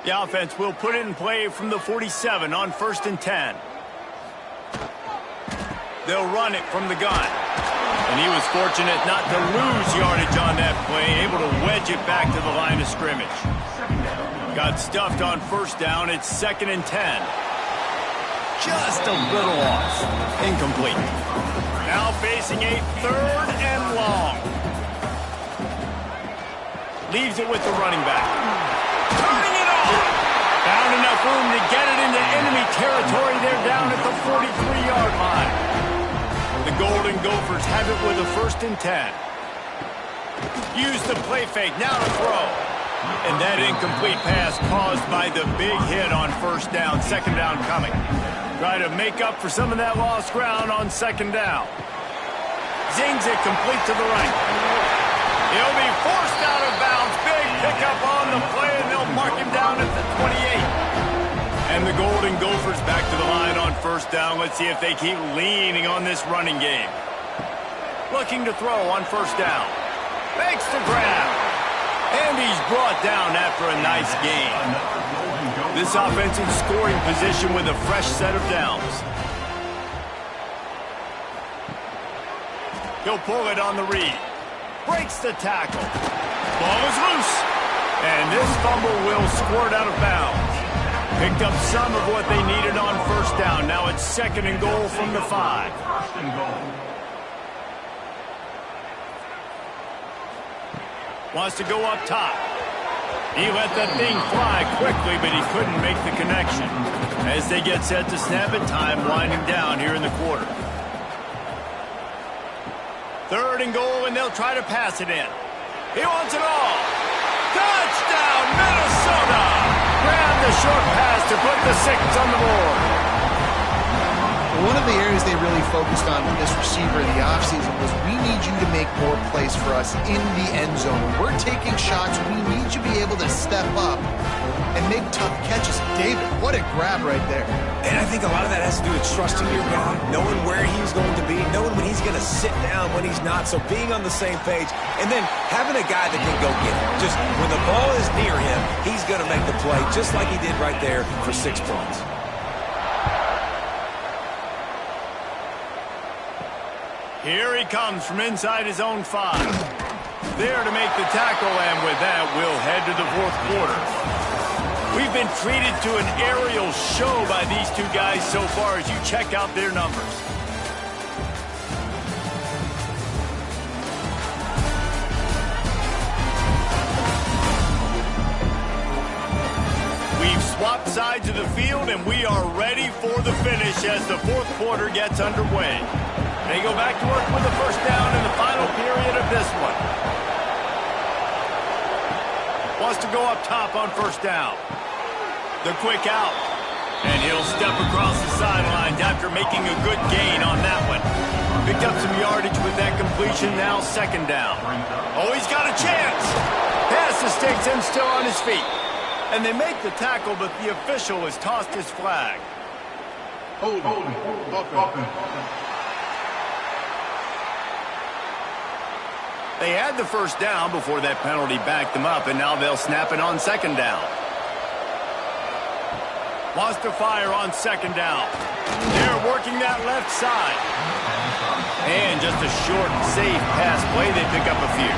The offense will put it in play from the 47 on 1st and 10. They'll run it from the gun. And he was fortunate not to lose yardage on that play, able to wedge it back to the line of scrimmage. Got stuffed on 1st down. It's 2nd and 10. Just a little off. Incomplete. Now facing a 3rd and long. Leaves it with the running back. Turning it on. Found enough room to get it into enemy territory. They're down at the 43-yard line. The Golden Gophers have it with a 1st and 10. Use the play fake. Now to throw. And that incomplete pass caused by the big hit on 1st down. 2nd down coming. Try to make up for some of that lost ground on 2nd down. Zings it complete to the right. He'll be forced out of bounds. Big pickup on the play, and they'll mark him down at the 28. And the Golden Gophers back to the line on 1st down. Let's see if they keep leaning on this running game. Looking to throw on 1st down. Makes the grab. And he's brought down after a nice gain. This offense in scoring position with a fresh set of downs. He'll pull it on the read. Breaks the tackle. Ball is loose. And this fumble will squirt out of bounds. Picked up some of what they needed on 1st down. Now it's 2nd and goal from the 5. Wants to go up top. He let that thing fly quickly, but he couldn't make the connection. As they get set to snap it, time winding down here in the quarter. 3rd and goal, and they'll try to pass it in. He wants it all. Touchdown, Minnesota! Grab the short pass to put the 6 on the board.
One of the areas they really focused on with this receiver in the offseason was we need you to make more plays for us in the end zone. When we're taking shots, we need you to be able to step up and make tough catches. David, what a grab right there.
And I think a lot of that has to do with trusting your guy, knowing where he's going to be, knowing when he's going to sit down, when he's not. So being on the same page, and then having a guy that can go get it. Just when the ball is near him, he's going to make the play, just like he did right there for 6 points.
Here he comes from inside his own 5. There to make the tackle, and with that, we'll head to the fourth quarter. We've been treated to an aerial show by these two guys so far as you check out their numbers. We've swapped sides of the field, and we are ready for the finish as the fourth quarter gets underway. They go back to work with a first down in the final period of this one. Wants to go up top on first down. The quick out. And he'll step across the sidelines after making a good gain on that one. Picked up some yardage with that completion, now second down. Oh, he's got a chance. Pass escapes him, still on his feet. And they make the tackle, but the official has tossed his flag. They had the first down before that penalty backed them up, and now they'll snap it on second down. Wants to fire on second down. They're working that left side. And just a short, safe pass play. They pick up a few.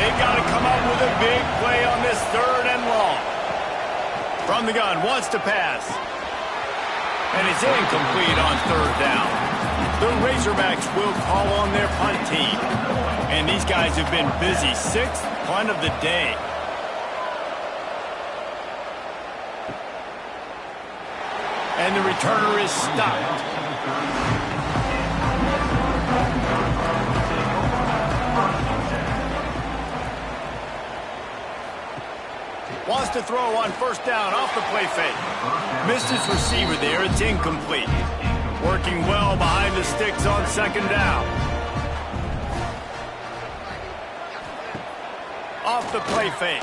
They've got to come up with a big play on this third and long. From the gun, wants to pass. And it's incomplete on third down. The Razorbacks will call on their punt team. And these guys have been busy. 6th punt of the day. And the returner is stopped. Wants to throw on first down off the play fake. Missed his receiver there. It's incomplete. Working well behind the sticks on second down. Off the play fake.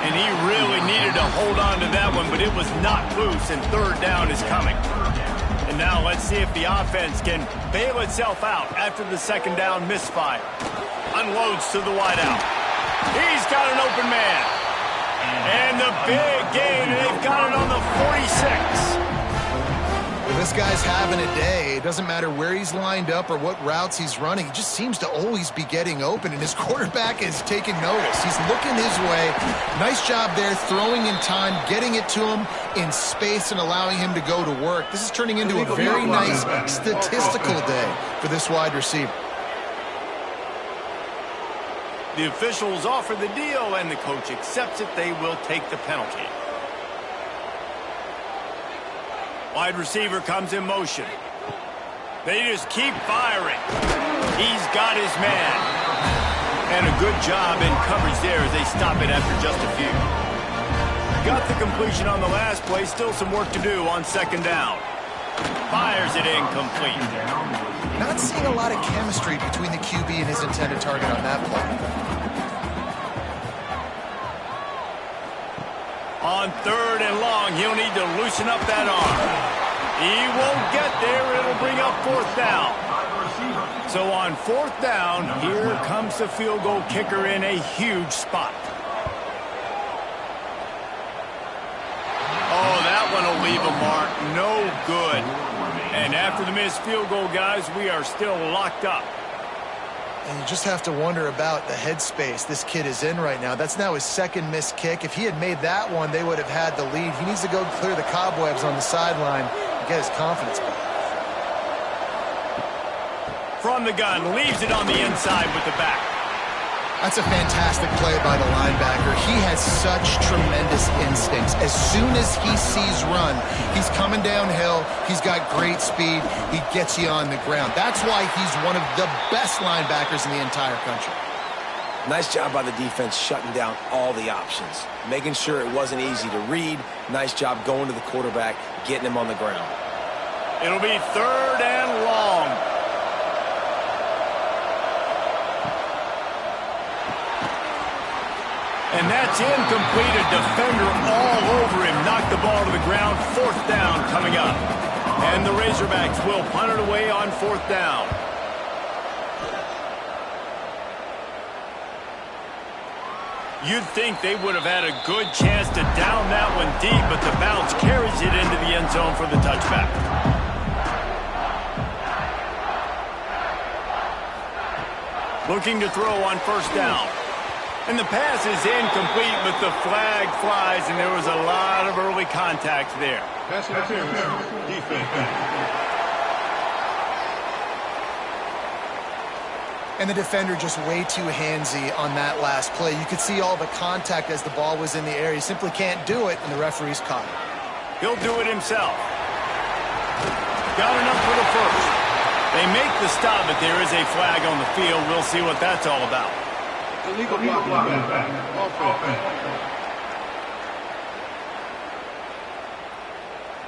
And he really needed to hold on to that one, but it was not loose, and third down is coming. And now let's see if the offense can bail itself out after the second down misfire. Unloads to the wideout. He's got an open man. And the big gain, they've got it on the 46.
Well, this guy's having a day. It doesn't matter where he's lined up or what routes he's running. He just seems to always be getting open, and his quarterback is taking notice. He's looking his way. Nice job there, throwing in time, getting it to him in space and allowing him to go to work. This is turning into a very nice statistical day for this wide receiver.
The officials offer the deal, and the coach accepts it. They will take the penalty. Wide receiver comes in motion. They just keep firing. He's got his man. And a good job in coverage there as they stop it after just a few. Got the completion on the last play. Still some work to do on second down. Fires it incomplete.
Not seeing a lot of chemistry between the QB and his intended target on that play.
On third and long, he'll need to loosen up that arm. He won't get there. It'll bring up fourth down. So on fourth down, here comes the field goal kicker in a huge spot. Oh, that one will leave a mark. No good. And after the missed field goal, guys, we are still locked up.
And you just have to wonder about the headspace this kid is in right now. That's now his second missed kick. If he had made that one, they would have had the lead. He needs to go clear the cobwebs on the sideline and get his confidence back.
From the gun, leaves it on the inside with the back.
That's a fantastic play by the linebacker. He has such tremendous instincts. As soon as he sees run, he's coming downhill. He's got great speed. He gets you on the ground. That's why he's one of the best linebackers in the entire country.
Nice job by the defense shutting down all the options, making sure it wasn't easy to read. Nice job going to the quarterback, getting him on the ground.
It'll be third and long. And that's incomplete. A defender all over him. Knocked the ball to the ground. Fourth down coming up. And the Razorbacks will punt it away on fourth down. You'd think they would have had a good chance to down that one deep, but the bounce carries it into the end zone for the touchback. Looking to throw on first down. And the pass is incomplete, but the flag flies, and there was a lot of early contact there.
Pass interference. Defense.
And the defender just way too handsy on that last play. You could see all the contact as the ball was in the air. He simply can't do it, and the referee's caught it.
He'll do it himself. Got enough for the first. They make the stop, but there is a flag on the field. We'll see what that's all about.
Illegal blocking back. Offense.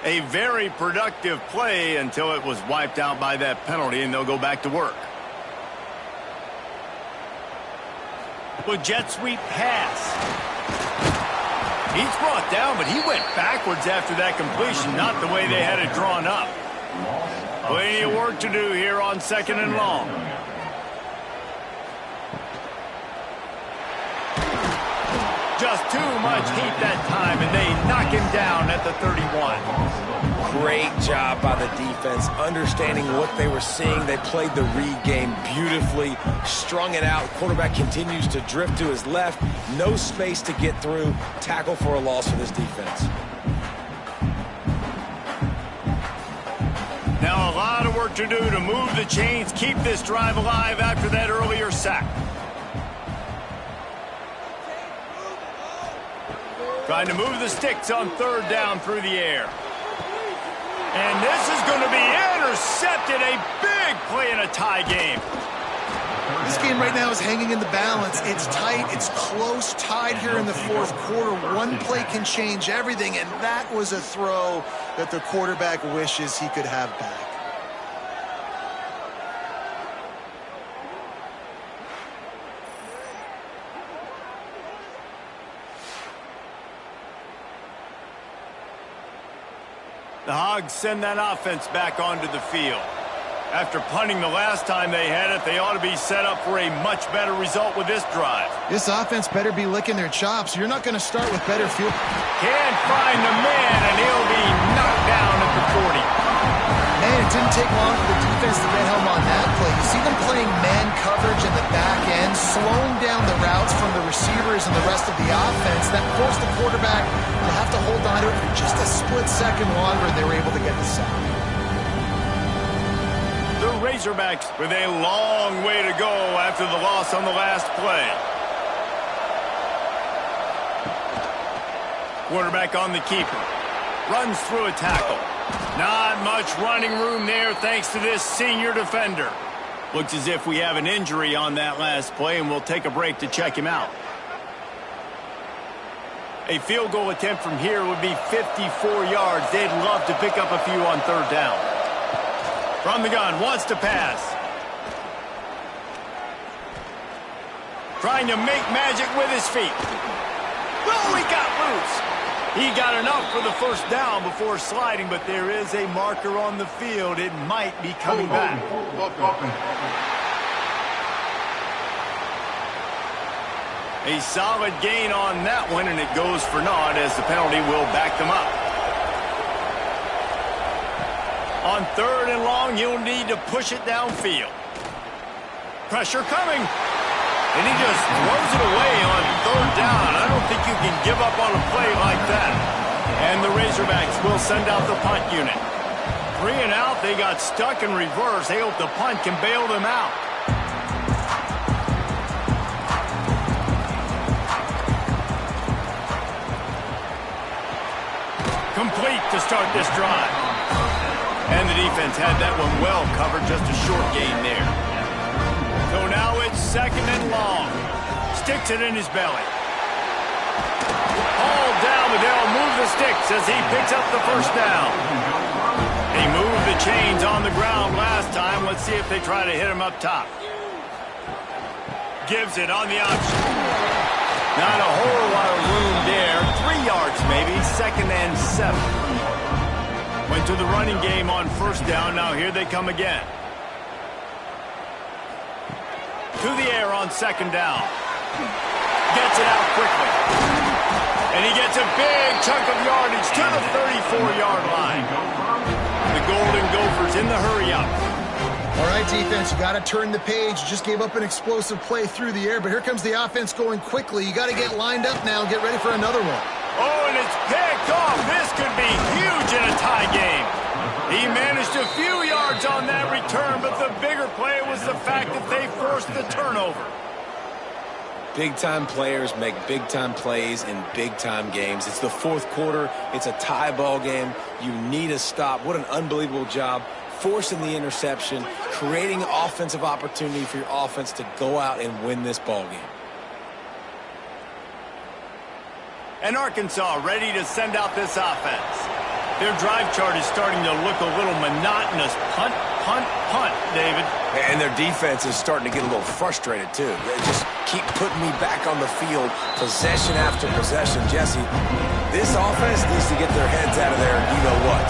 A very productive play until it was wiped out by that penalty, and they'll go back to work. With jet sweep pass. He's brought down, but he went backwards after that completion, not the way they had it drawn up. Plenty of work to do here on 2nd and long. Just too much heat that time, and they knock him down at the 31.
Great job by the defense, understanding what they were seeing. They played the read game beautifully, strung it out. Quarterback continues to drift to his left. No space to get through. Tackle for a loss for this defense.
Now a lot of work to do to move the chains, keep this drive alive after that earlier sack. Trying to move the sticks on 3rd down through the air. And this is going to be intercepted. A big play in a tie game.
This game right now is hanging in the balance. It's tight. It's close, tied here in the 4th quarter. One play can change everything, and that was a throw that the quarterback wishes he could have back.
The Hogs send that offense back onto the field. After punting the last time they had it, they ought to be set up for a much better result with this drive.
This offense better be licking their chops. You're not going to start with better field.
Can't find the man, and he'll be knocked down at the 40.
Man, it didn't take long for the defense to get home on that play. You see them playing man coverage in the back end, slowing down the routes from the receivers and the rest of the offense. That forced the quarterback to have to hold on to it for just a split second longer, and they were able to get the sack.
The Razorbacks with a long way to go after the loss on the last play. Quarterback on the keeper. Runs through a tackle. Not much running room there thanks to this senior defender. Looks as if we have an injury on that last play, and we'll take a break to check him out. A field goal attempt from here would be 54 yards. They'd love to pick up a few on 3rd down. From the gun, wants to pass. Trying to make magic with his feet. Oh, he got loose. He got enough for the first down before sliding, but there is a marker on the field. It might be coming back. A solid gain on that one, and it goes for naught as the penalty will back them up. On 3rd and long, you'll need to push it downfield. Pressure coming. And he just throws it away on 3rd down. I don't think you can give up on a play like that. And the Razorbacks will send out the punt unit. 3 and out, they got stuck in reverse. They hope the punt can bail them out. Complete to start this drive. And the defense had that one well covered, just a short gain there. So now it's 2nd and long. Sticks it in his belly. All down, but they'll move the sticks as he picks up the first down. They moved the chains on the ground last time. Let's see if they try to hit him up top. Gives it on the option. Not a whole lot of room there. 3 yards maybe, 2nd and 7. Went to the running game on first down. Now here they come again. To the air on 2nd down. Gets it out quickly. And he gets a big chunk of yardage to the 34-yard line. The Golden Gophers in the hurry-up.
All right, defense, you got to turn the page. You just gave up an explosive play through the air, but here comes the offense going quickly. You got to get lined up now and get ready for another one.
Oh, and it's picked off. This could be huge in a tie game. He managed a few yards on that return, but the bigger play was the fact that they forced the turnover.
Big-time players make big-time plays in big-time games. It's the fourth quarter. It's a tie ball game. You need a stop. What an unbelievable job forcing the interception, creating offensive opportunity for your offense to go out and win this ball game.
And Arkansas ready to send out this offense. Their drive chart is starting to look a little monotonous. Punt, punt, punt, David.
And their defense is starting to get a little frustrated, too. They just keep putting me back on the field, possession after possession. Jesse, this offense needs to get their heads out of there, you-know-what.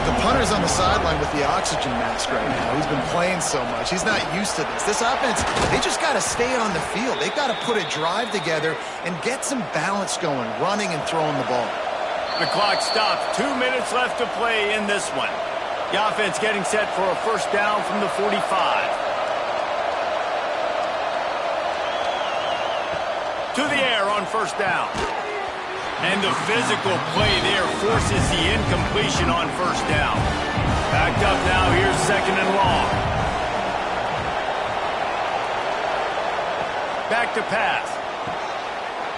The punter's on the sideline with the oxygen mask right now. He's been playing so much. He's not used to this. This offense, they just got to stay on the field. They've got to put a drive together and get some balance going, running and throwing the ball.
The clock stops. 2 minutes left to play in this one. The offense getting set for a first down from the 45. To the air on first down. And the physical play there forces the incompletion on first down. Backed up now, here's second and long. Back to pass.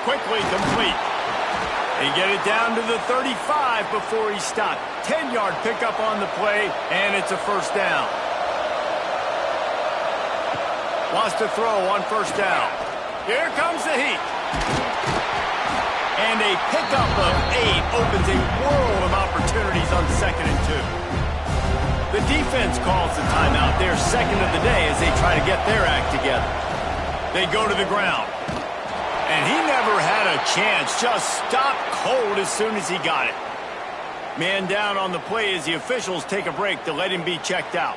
Quickly complete. They get it down to the 35 before he stopped. 10-yard pickup on the play, and it's a first down. Wants to throw on first down. Here comes the heat. And a pickup of 8 opens a world of opportunities on 2nd and 2. The defense calls the timeout, their second of the day, as they try to get their act together. They go to the ground. And he never had a chance, just stopped cold as soon as he got it. Man down on the play as the officials take a break to let him be checked out.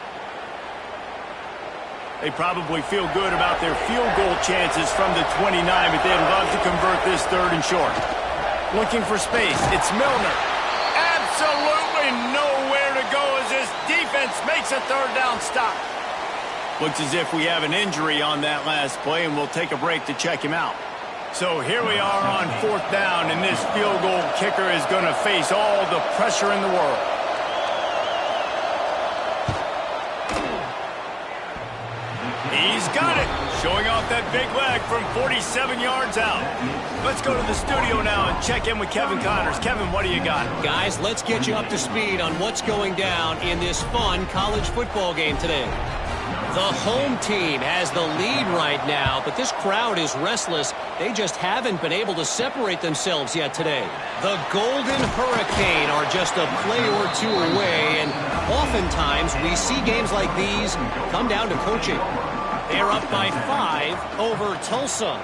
They probably feel good about their field goal chances from the 29, but they'd love to convert this third and short. Looking for space, it's Milner. Absolutely nowhere to go as this defense makes a third down stop. Looks as if we have an injury on that last play, and we'll take a break to check him out. So here we are on fourth down, and this field goal kicker is going to face all the pressure in the world. He's got it, showing off that big leg from 47 yards out. Let's go to the studio now and check in with Kevin Connors. Kevin, what do you got?
Guys, let's get you up to speed on what's going down in this fun college football game today. The home team has the lead right now, but this crowd is restless. They just haven't been able to separate themselves yet today. The Golden Hurricane are just a play or two away, and oftentimes we see games like these come down to coaching. They're up by 5 over Tulsa.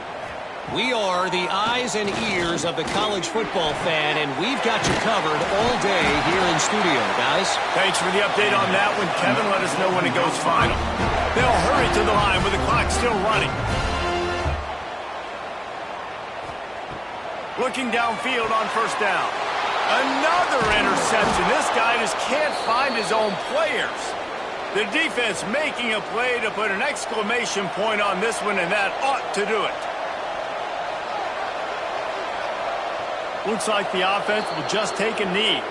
We are the eyes and ears of the college football fan, and we've got you covered all day here in studio, guys.
Thanks for the update on that one, Kevin. Let us know when it goes final. They'll hurry to the line with the clock still running. Looking downfield on first down. Another interception. This guy just can't find his own players. The defense making a play to put an exclamation point on this one, and that ought to do it. Looks like the offense will just take a knee.